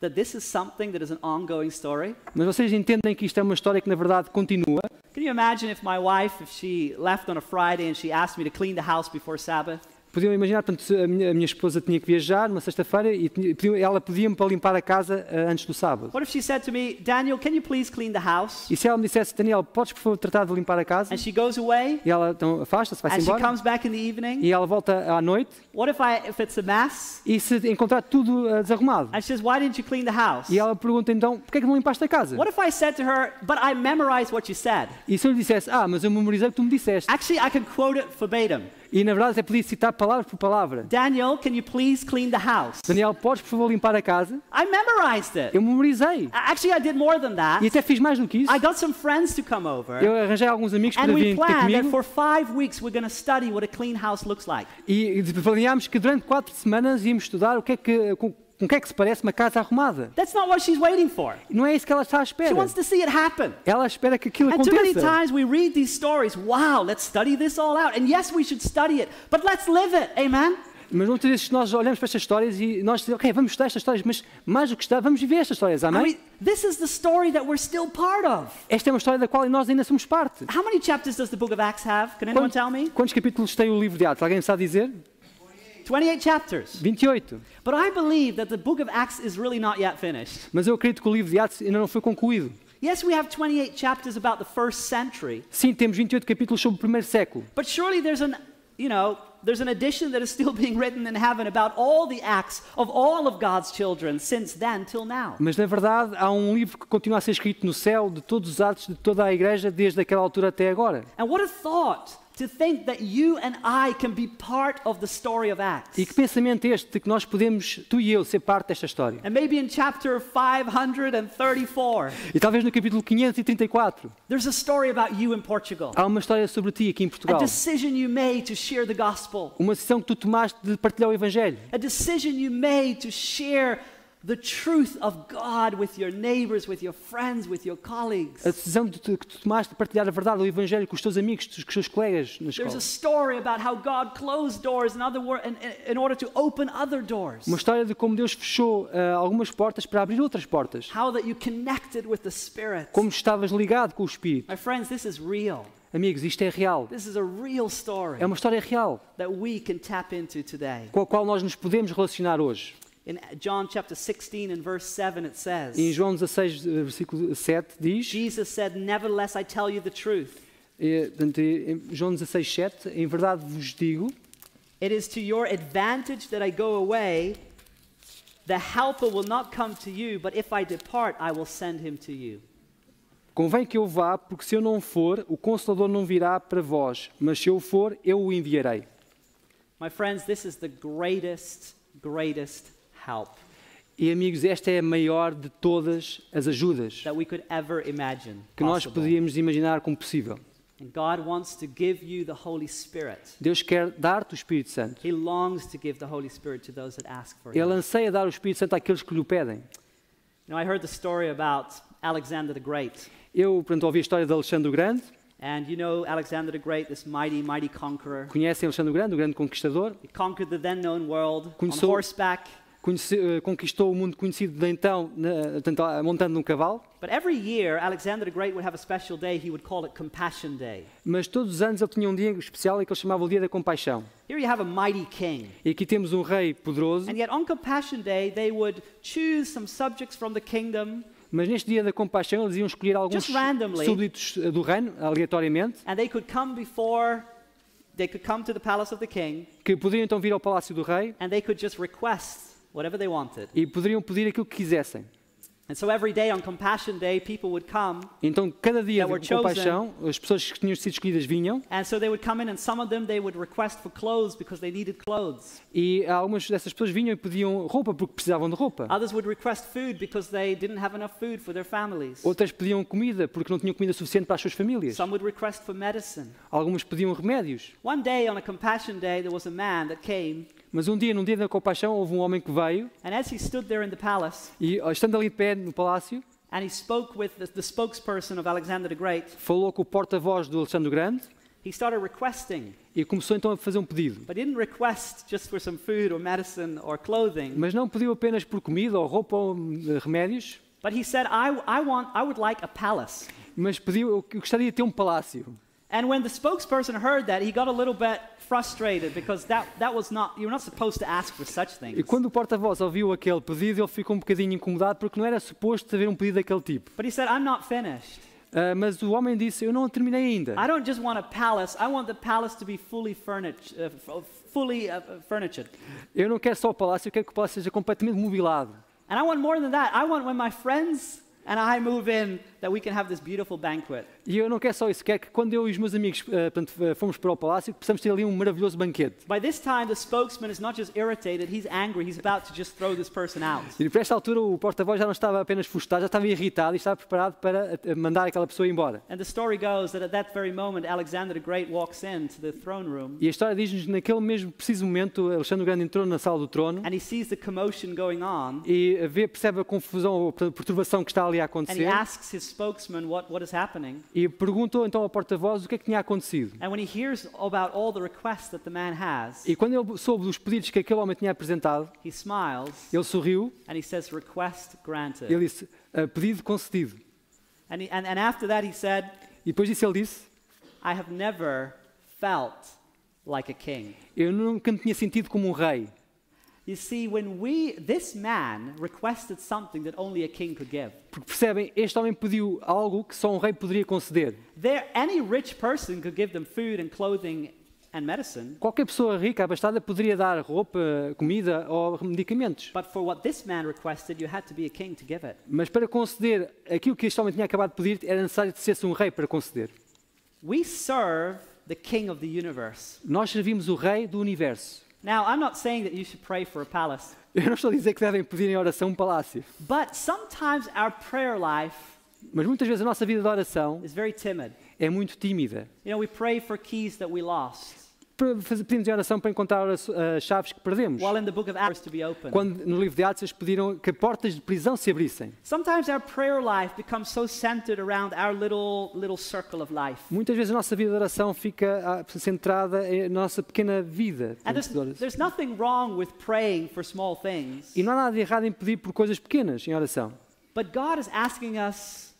that this is something that is an ongoing story? mas vocês entendem que isto é uma história que na verdade continua. Can you imagine if my wife, if she left on a Friday and she asked me to clean the house before Sabbath? Podiam imaginar, portanto, a minha esposa tinha que viajar numa sexta-feira e ela pedia-me para limpar a casa antes do sábado. What if she said to me, Daniel, can you please clean the house? E se ela me dissesse, Daniel, podes por favor tratar de limpar a casa? And she goes away, E ela então afasta-se, vai-se and she embora. comes back in the evening. E ela volta à noite. What if it's a mess? E se encontrar tudo desarrumado? And she says, why didn't you clean the house? E ela pergunta então, porquê é que não limpaste a casa? What if I said to her, but I memorized what you said? E se eu lhe dissesse, mas eu memorizei o que tu me disseste. Actually, I can quote it verbatim. E na verdade até podia citar palavra por palavra. Daniel, can you please clean the house? Daniel, podes por favor limpar a casa? I memorized it. Eu memorizei. Actually, I did more than that. E até fiz mais do que isso. I got some friends to come over. Eu arranjei alguns amigos para And we virem ter planned that comigo. for 5 weeks we're going to study what a clean house looks like. E planeámos que durante 4 semanas íamos estudar o que é que, com o que é que se parece uma casa arrumada. That's not what she's waiting for. Não é isso que ela está à espera. She wants to see it happen. Ela espera que aquilo And too many aconteça. times we read these stories, wow, let's study this all out. And yes, we should study it, but let's live it. Amen? Mas muitas vezes nós olhamos para estas histórias e nós dizemos, ok, vamos estudar estas histórias, mas mais do que estudar, vamos viver estas histórias, I amém? mean, this is the story that we're still part of. Esta é uma história da qual nós ainda somos parte. How many chapters does the book of Acts have? Can anyone tell me? Quantos capítulos tem o livro de Atos? Alguém me sabe dizer? 28 chapters. 28. But I believe that the book of Acts is really not yet finished. Mas eu acredito que o livro de Atos ainda não foi concluído. Yes, we have 28 chapters about the first century, Sim, temos 28 capítulos sobre o primeiro século. but surely there's an edition that is still being written in heaven about all the acts of all of God's children since then till now. Mas na verdade há um livro que continua a ser escrito no céu de todos os atos de toda a igreja desde aquela altura até agora. And what a thought to think that you and I can be part of the story of Acts. E que pensamento é este de que nós podemos, tu e eu, ser parte desta história? And maybe in chapter 534, E talvez no capítulo 534 there's a story about you in Portugal. há uma história sobre ti aqui em A Portugal. decision you made to share the gospel. Uma decisão que tu tomaste de partilhar o Evangelho. A decision you made to share the truth of God with your neighbors, with your friends, with your colleagues. A decisão que tu tomaste de partilhar a verdade, o Evangelho com os teus amigos, com os teus colegas na There's escola. a story about how God closed doors in order to open other doors. Uma história de como Deus fechou algumas portas para abrir outras portas. How that you connected with the Spirit. Como estavas ligado com o Espírito. My friends, this is real. Amigos, isto é real. This is a real story É uma história real that we can tap into today. com a qual nós nos podemos relacionar hoje. In John chapter 16 and verse 7 it says, Em João 16, versículo 7 diz, Jesus said, "Nevertheless I tell you the truth. portanto, em João 16, 7, em verdade vos digo, It is to your advantage that I go away. The helper will not come to you, but if I depart, I will send him to you." convém que eu vá, porque se eu não for, o Consolador não virá para vós, mas se eu for, eu o enviarei. My friends, this is the greatest help E amigos, esta é a maior de todas as ajudas that we could ever imagine que nós possible. podíamos imaginar como possível. And God wants to give you the Holy Spirit. Deus quer dar-te o Espírito Santo. He longs to give the Holy Spirit to those that ask for Ele him. anseia dar o Espírito Santo àqueles que lhe o pedem. You know, I heard the story about Alexander the Great. Eu, portanto, ouvi a história de Alexandre o Grande. And you know Alexander the Great, this mighty conqueror. Conhecem Alexandre o Grande conquistador? He conquered the then known world on Conheceu- horseback. Conquistou o mundo conhecido de então, portanto, montando num cavalo. But every year, Alexander the Great would have a special day. He would call it Compassion Day. Mas todos os anos ele tinha um dia especial que ele chamava o Dia da Compaixão. Here you have a mighty king. E aqui temos um rei poderoso, And yet on Compassion Day, they would choose some subjects from the kingdom, mas neste Dia da Compaixão eles iam escolher alguns Just randomly. súbditos do reino, aleatoriamente, and they could come to the palace of the king, que poderiam então vir ao palácio do rei and they could just request whatever they wanted. e poderiam pedir aquilo que quisessem. And so every day on Compassion Day, people would come, Então, cada dia That were de compaixão, as pessoas que tinham sido escolhidas vinham and so they would come in, and some of them they would request for clothes because they needed clothes. e algumas dessas pessoas vinham e pediam roupa porque precisavam de roupa. Others would request food because they didn't have enough food for their families. Outras pediam comida porque não tinham comida suficiente para as suas famílias. Some would request for medicine. Algumas pediam remédios. One day on a Compassion Day, there was a man that came Mas um dia, num dia da compaixão, houve um homem que veio and as he stood there in the palace, e, estando ali de pé no palácio, and he spoke with the spokesperson of Alexander the Great, falou com o porta-voz do Alexandre o Grande he started requesting, e começou então a fazer um pedido. but he didn't request just for some food or medicine or clothing, Mas não pediu apenas por comida ou roupa ou remédios, but he said, I would like a palace. mas pediu, eu gostaria de ter um palácio. And when the spokesperson heard that, he got a little bit frustrated because that was not, you're not supposed to ask for such E things. quando o porta-voz ouviu aquele pedido, ele ficou um bocadinho incomodado porque não era suposto haver um pedido daquele tipo. But he said, I'm not finished. Mas o homem disse, eu não terminei ainda. I don't just want a palace, I want the palace to be fully furnished. Eu não quero só o palácio, eu quero que o palácio seja completamente mobilado. And I want more than that. I want when my friends and I move in that we can have this beautiful banquet. E eu não quero só isso, quero que quando eu e os meus amigos fomos para o palácio, possamos ter ali um maravilhoso banquete. By this time, the spokesman is not just irritated, he's angry, he's about to just throw this person out. E por esta altura o porta-voz já não estava apenas frustrado, já estava irritado e estava preparado para mandar aquela pessoa embora. And the story goes that at that very moment, Alexander the Great walks into the throne room. E a história diz-nos que naquele mesmo preciso momento, Alexandre o Grande entrou na sala do trono And he sees the commotion going on. e percebe a confusão, a perturbação que está ali a And he acontecer asks his spokesman what is happening. e perguntou então ao porta-voz o que é que tinha acontecido. And when he hears about all the requests that the man has, E quando ele soube dos pedidos que aquele homem tinha apresentado, he smiles ele sorriu and he says, request e granted. ele disse, pedido concedido. And after that he said, E depois disso ele disse, I have never felt like a king. eu nunca me tinha sentido como um rei. You see, this man requested something that only a king could give. Porque percebem, este homem pediu algo que só um rei poderia conceder. Any rich person could give them food and clothing and medicine. Qualquer pessoa rica, abastada, poderia dar roupa, comida ou medicamentos. But for what this man requested, you had to be a king to give it. Mas para conceder aquilo que este homem tinha acabado de pedir, era necessário que ser um rei para conceder. We serve the king of the universe. Nós servimos o rei do universo. Now, I'm not saying that you should pray for a palace. Eu não estou a dizer que devem pedir em oração um palácio. But sometimes our prayer life Mas muitas vezes a nossa vida de oração is very timid. é muito tímida. You know, we pray for keys that we lost. Pedimos em oração para encontrar as chaves que perdemos. While in the book of Acts to be open. Quando no livro de Atos eles pediram que portas de prisão se abrissem. Sometimes our prayer life becomes so centered around our little circle of life. Muitas vezes a nossa vida de oração fica centrada na nossa pequena vida. And there's nothing wrong with praying for small things. E não há nada de errado em pedir por coisas pequenas em oração. But God is asking us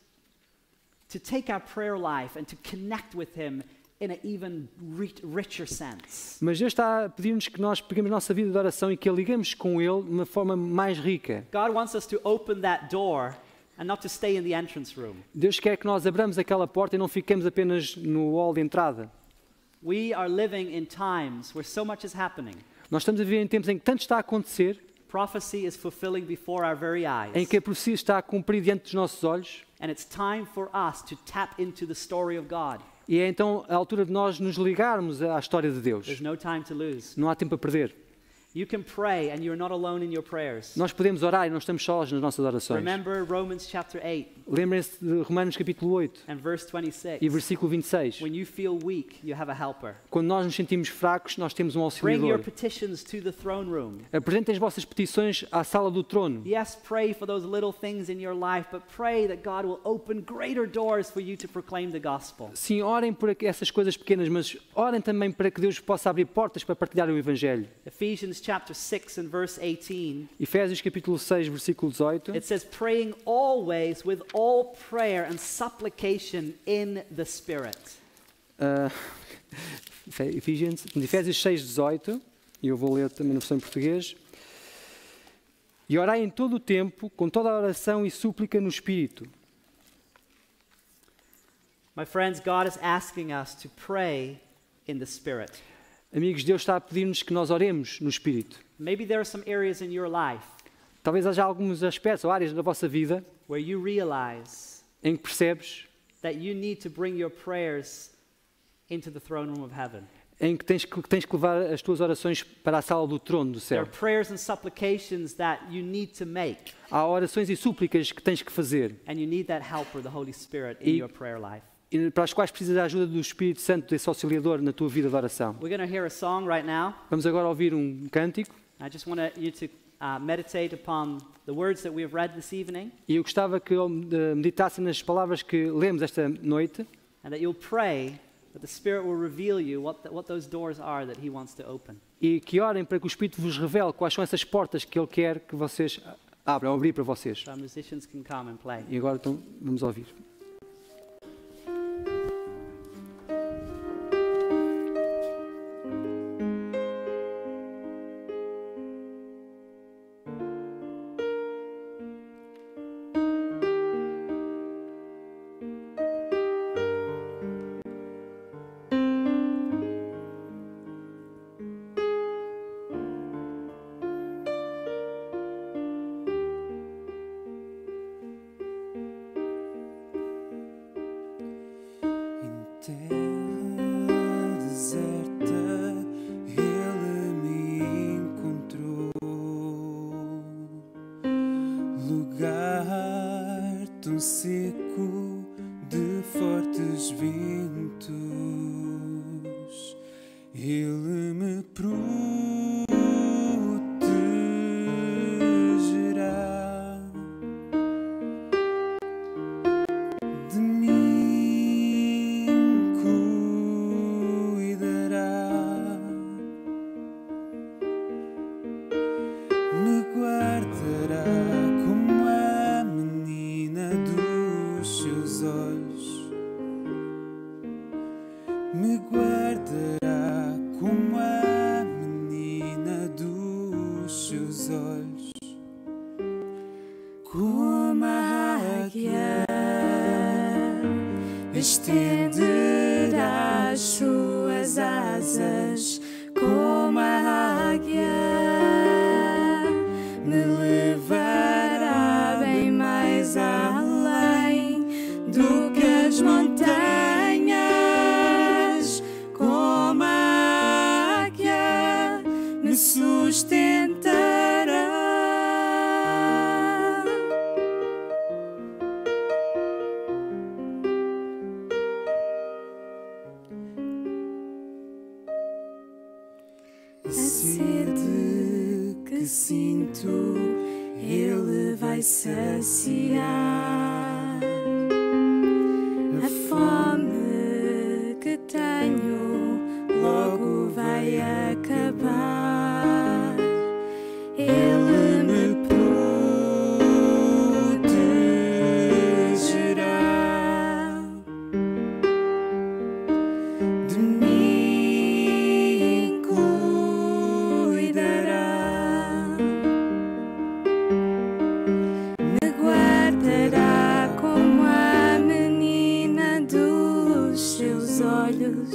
to take our prayer life and to connect with Him in an even richer sense. Mas Deus está a pedir-nos que nós peguemos a nossa vida de oração e que a ligamos com Ele de uma forma mais rica. God wants us to open that door and not to stay in the entrance room. Deus quer que nós abramos aquela porta e não fiquemos apenas no hall de entrada. We are living in times where so much is happening. Nós estamos a viver em tempos em que tanto está a acontecer, Prophecy is fulfilling before our very eyes. em que a profecia está a cumprir diante dos nossos olhos, And it's time for us to tap into the story of God. e é então a altura de nós nos ligarmos à história de Deus. There's no time to lose. Não há tempo a perder. You can pray and you're not alone in your prayers. Nós podemos orar e não estamos sós nas nossas orações. Remember Romans chapter 8 Lembrem-se de Romanos capítulo 8 and verse 26. e versículo 26. When you feel weak, you have a helper. Quando nós nos sentimos fracos, nós temos um Bring your auxiliador. petitions to the throne room. Apresentem as vossas petições à sala do trono. Yes, pray for those little things in your life, but pray that God will open greater doors for you to proclaim the gospel. Sim, orem por essas coisas pequenas, mas orem também para que Deus possa abrir portas para partilhar o Evangelho. Ephesians chapter 6 and verse 18. Efésios capítulo 6, versículo 18. It says, praying always with all prayer and supplication in the Spirit. Efésios 6, 18. E eu vou ler também na versão em português. E orai em todo o tempo, com toda a oração e súplica no Espírito. My friends, God is asking us to pray in the Spirit. Amigos, Deus está a pedir-nos que nós oremos no Espírito. Maybe there are some areas in your life Talvez haja alguns aspectos ou áreas da vossa vida where you realize em que percebes, that you need to bring your prayers into the throne room of heaven. em que tens que levar as tuas orações para a sala do trono do There céu. are prayers and supplications that you need to make, Há orações e súplicas que tens que fazer. and you need that helper, the Holy Spirit, in E- your prayer life. e para as quais precisas da ajuda do Espírito Santo, desse auxiliador na tua vida de oração. We're going to hear a song right now. Vamos agora ouvir um cântico I just want you to meditate upon the words that we have read this evening, e eu gostava que meditassem nas palavras que lemos esta noite and that you'll pray that the Spirit will reveal you what those doors are that He wants to open. e que orem para que o Espírito vos revele quais são essas portas que Ele quer que vocês abram, abrir para vocês. So our musicians can come and play. E agora então vamos ouvir. Terra deserta, Ele me encontrou, lugar tão seco de fortes ventos, Ele me protegerá de mim. Me guardará como a menina dos seus olhos. Me guardará como a menina dos seus olhos. Como a águia estenderá as suas asas, como a águia me levará bem mais além do que as montanhas, como a águia me sustentará. A sede que sinto, Ele vai saciar. A fome que tenho logo vai acabar. Ele me protegerá de mim, cuidará, me guardará como a menina dos seus olhos,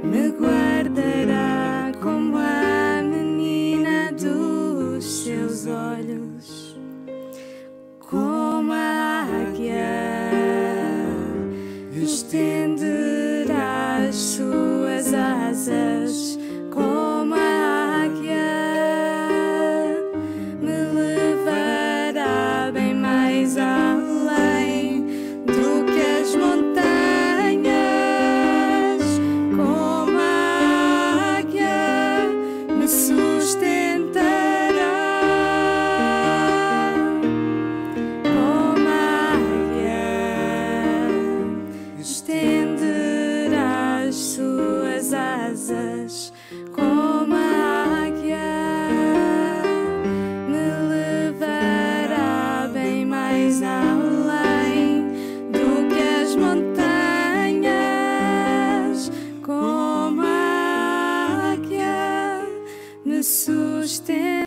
me guardará como a menina dos seus olhos, como a águia estenderá as suas asas, como a águia me levará bem mais além do que as montanhas, como a águia me sustentará, como a águia estenderá as suas asas, como a águia me levará bem mais além do que as montanhas, como a águia me sustentará.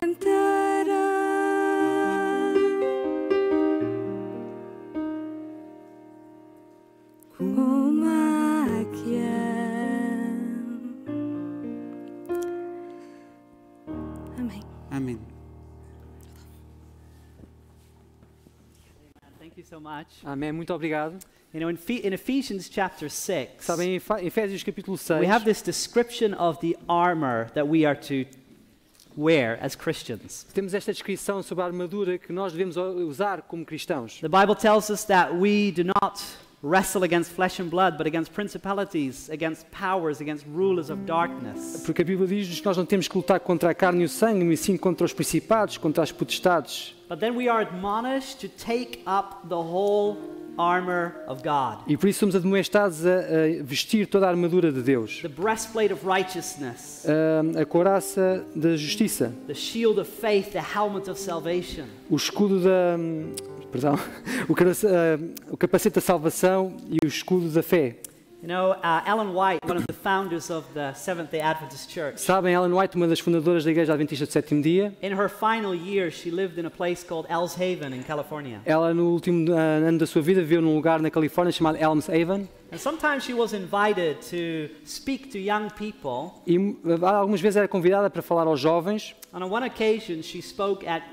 Como a águia. Amém. Amém. Thank you so much. Amém, muito obrigado. You know, in Ephesians chapter 6, Sabem, em Efésios capítulo 6, we have this description of the armor that we are to wear as Christians. Temos esta descrição sobre a armadura que nós devemos usar como cristãos. The Bible tells us that we do not wrestle against flesh and blood, but against principalities, against powers, against rulers of darkness. Porque a Bíblia diz-nos que nós não temos que lutar contra a carne e o sangue, mas sim contra os principados, contra as potestades. But then we are admonished to take up the whole armor of God. E por isso somos admoestados a vestir toda a armadura de Deus. The breastplate of righteousness, A couraça da justiça, the shield of faith, the helmet of salvation. o escudo da... Perdão, o capacete da salvação e o escudo da fé. You know, Ellen White, one of the founders of the Seventh-day Adventist Church, Sabem, Ellen White, uma das fundadoras da Igreja Adventista do Sétimo Dia, in her final years, she lived in a place called Ells Haven in California. ela no último ano da sua vida viveu num lugar na Califórnia chamado Elms Haven. And sometimes she was invited to speak to young people. E algumas vezes era convidada para falar aos jovens. On one occasion, she spoke at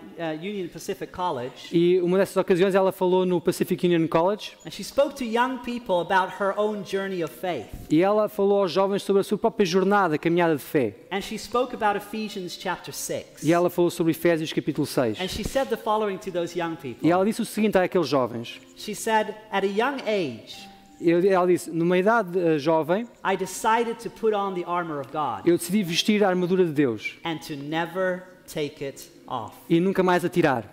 Union Pacific College. E uma dessas ocasiões ela falou no Pacific Union College. And she spoke to young people about her own journey of faith. E ela falou aos jovens sobre a sua própria jornada, caminhada de fé. And she spoke about Ephesians chapter 6. E ela falou sobre Efésios capítulo 6. And she said the following to those young people. E ela disse o seguinte àqueles jovens. She said, at a young age, Ela disse, numa idade jovem, I decided to put on the armor of God eu decidi vestir a armadura de Deus and to never take it off. e nunca mais a tirar.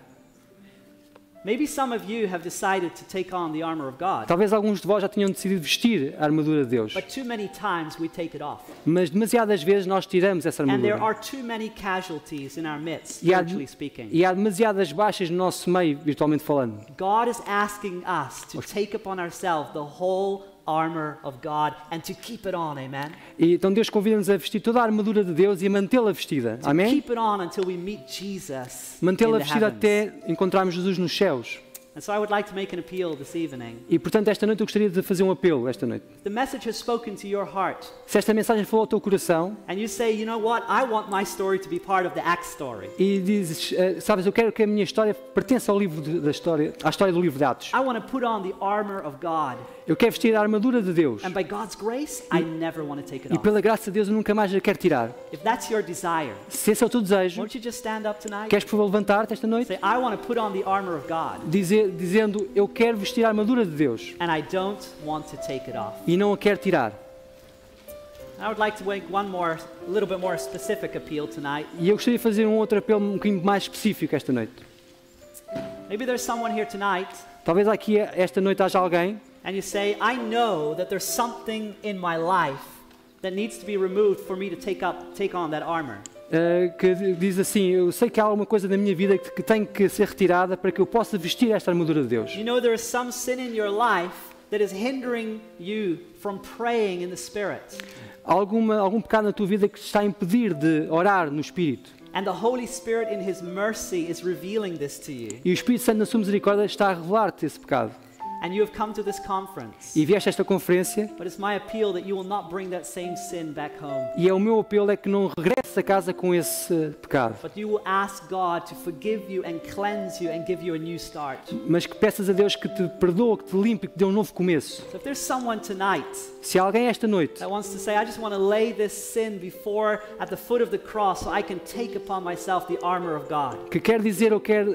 Maybe some of you have decided to take on the armor of God, Talvez alguns de vós já tenham decidido vestir a armadura de Deus, but too many times we take it off. mas demasiadas vezes nós tiramos essa And there armadura. are too many casualties in our midst, E há, spiritually speaking. e há demasiadas baixas no nosso meio, virtualmente falando. God is asking us to take upon ourselves the whole armor of God and to keep it on, amen? E então Deus convida-nos a vestir toda a armadura de Deus e a mantê-la vestida. To Amém? keep it on until we meet Jesus in Mantê-la the vestida heavens. até encontrarmos Jesus nos céus. And so I would like to make an appeal this evening. E portanto esta noite eu gostaria de fazer um apelo esta noite. The message has spoken to your heart, Se esta mensagem falou ao teu coração and you say, you know what, I want my story to be part of the Acts story. e dizes, sabes, eu quero que a minha história pertença ao livro da história, à história do livro de Atos. I want to put on the armor of God, Eu quero vestir a armadura de Deus and by God's grace, I never want to take it e off. pela graça de Deus eu nunca mais a quero tirar. If that's your desire, Se esse é o teu desejo, won't you just stand up tonight? queres por favor levantar-te esta noite Say, I want to put on the armor of God, dizendo eu quero vestir a armadura de Deus and I don't want to take it off. e não a quero tirar. I would like to make one more, a little bit more specific appeal tonight. E eu gostaria de fazer um outro apelo um bocadinho mais específico esta noite. Maybe there's someone here tonight, Talvez aqui esta noite haja alguém and you say, I know that there's something in my life that needs to be removed for me to take on that armor. que diz assim, eu sei que há alguma coisa na minha vida que tem que ser retirada para que eu possa vestir esta armadura de Deus. You know there is some sin in your life that is hindering you from praying in the Spirit. Algum pecado na tua vida que te está a impedir de orar no Espírito. And the Holy Spirit in His mercy is revealing this to you. E o Espírito Santo na sua misericórdia está a revelar-te esse pecado. And you have come to this conference. E vieste a esta conferência But it's my appeal that you will not bring that same sin back home. e é o meu apelo é que não regresses a casa com esse pecado, But you will ask God to forgive you and cleanse you and give you a new start. mas que peças a Deus que te perdoe, que te limpe, que te dê um novo começo. So if there's someone tonight Se há alguém esta noite that wants to say, I just want to lay this sin before at the foot of the cross so I can take upon myself the armor of God. que quer dizer eu quero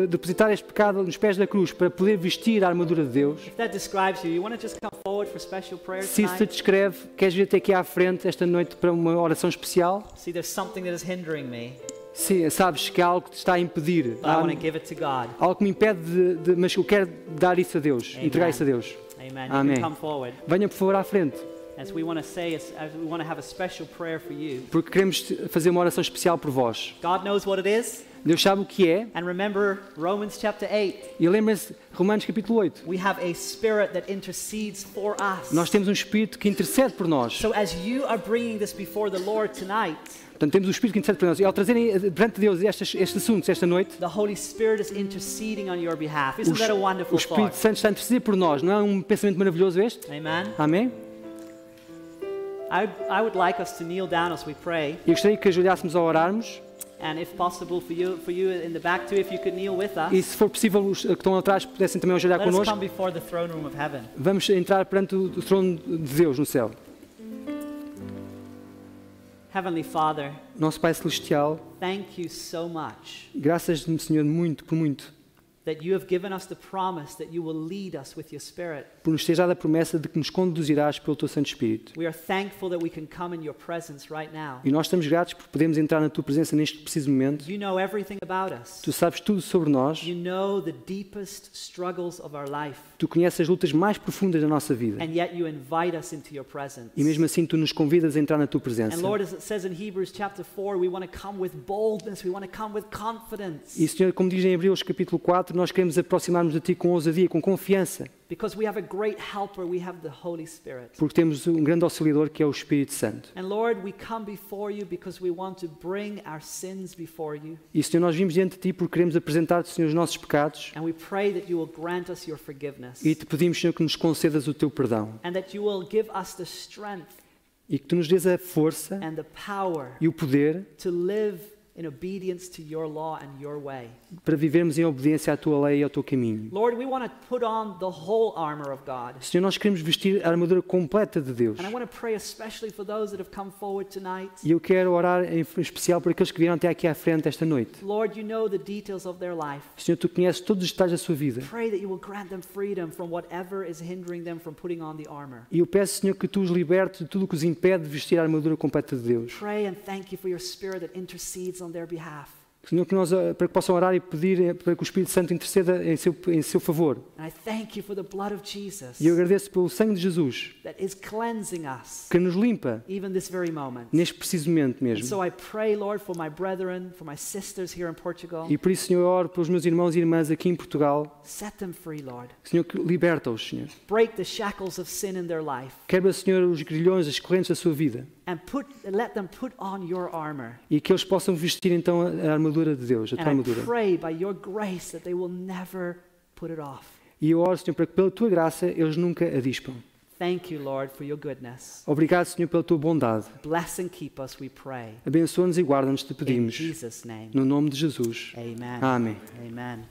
depositar este pecado nos pés da cruz para poder vestir a armadura de Deus, If that describes you, you want to just come forward for special prayer se isso te tonight? descreve, queres vir até aqui à frente esta noite para uma oração especial? See, there's something that is hindering me, Sim, sabes que há algo que te está a impedir, but I want to give it to God. algo que me impede mas eu quero dar isso a Deus, Amen. entregar isso a Deus. Amen. Amém. You can come forward Venha por favor à frente, as we want to say, as we want to have a special prayer for you. porque queremos fazer uma oração especial por vós. God knows what it is, Deus sabe o que é, and remember Romans chapter 8. e lembrem-se, Romanos capítulo 8, We have a spirit that intercedes for us. nós temos um Espírito que intercede por nós. So as you are bringing this before the Lord tonight, Portanto, temos o Espírito que intercede por nós. E ao trazerem perante Deus estes assuntos esta noite, the Holy Spirit is interceding on your behalf. Isn't that a o wonderful Espírito thought? Santo está a interceder por nós. Não é um pensamento maravilhoso este? Amen. Amém? I would like us to kneel down as we pray, E eu gostaria que ajoelhássemos a orarmos. and if possible for you in the back too, if you could kneel with us. E se for possível, os que estão atrás pudessem também ajoelhar Let us connosco. come before the throne room of heaven. Vamos entrar perante o trono de Deus no céu. Heavenly Father, Nosso Pai Celestial, thank you so much graças, Senhor, muito, por muito, that you have given us the promise that you will lead us with your Spirit. por nos teres dado a promessa de que nos conduzirás pelo Teu Santo Espírito. We are thankful that we can come in your presence right now. E nós estamos gratos por podermos entrar na Tua presença neste preciso momento. You know everything about us. Tu sabes tudo sobre nós, You know the deepest struggles of our life, Tu conheces as lutas mais profundas da nossa vida. and yet you invite us into your presence. E mesmo assim Tu nos convidas a entrar na Tua presença. And Lord, as it says in Hebrews chapter 4, we want to come with boldness, we want to come with confidence, E Senhor, como diz em Hebreus capítulo 4, nós queremos aproximar-nos de Ti com ousadia, com confiança, because we have a great helper, we have the Holy Spirit. porque temos um grande auxiliador que é o Espírito Santo. And Lord, we come before you because we want to bring our sins before you, E Senhor, nós vimos diante de Ti porque queremos apresentar-te, Senhor, os nossos pecados and we pray that you will grant us your forgiveness, e Te pedimos, Senhor, que nos concedas o Teu perdão and that you will give us the strength e que Tu nos dês a força and the power e o poder to live in obedience to your law and your way. para vivermos em obediência à Tua lei e ao Teu caminho. Lord, we want to put on the whole armor of God. Senhor, nós queremos vestir a armadura completa de Deus. And I want to pray especially for those that have come forward tonight. E eu quero orar em especial por aqueles que vieram até aqui à frente esta noite. Lord, you know the details of their life. Senhor, Tu conheces todos os detalhes da sua vida. Pray that you will grant them freedom from whatever is hindering them from putting on the armor. E eu peço, Senhor, que Tu os libertes de tudo o que os impede de vestir a armadura completa de Deus. Pray and thank you for your Spirit that intercedes on their behalf. Senhor, que nós, para que possam orar e pedir para que o Espírito Santo interceda em seu favor. And I thank you for the blood of Jesus E eu agradeço pelo sangue de Jesus, that is cleansing us que nos limpa even this very moment. neste preciso momento And mesmo. so I pray, Lord, for my brethren, for my sisters here in Portugal. E por isso, Senhor, eu oro pelos meus irmãos e irmãs aqui em Portugal. Set them free, Lord. Senhor, que liberta-os, Senhor. Break the shackles of sin in their life Quebra, Senhor, os grilhões, as correntes da sua vida. and let them put on your armor. E que eles possam vestir então a armadura de Deus, a Tua And I armadura. pray by your grace that they will never put it off. E eu oro, Senhor, para que pela Tua graça eles nunca a dispam. Thank you, Lord, for your goodness. Obrigado, Senhor, pela Tua bondade. Bless and keep us, we pray. Abençoa-nos e guarda-nos, te In pedimos. Jesus' name. No nome de Jesus. Amen. Amém. Amen.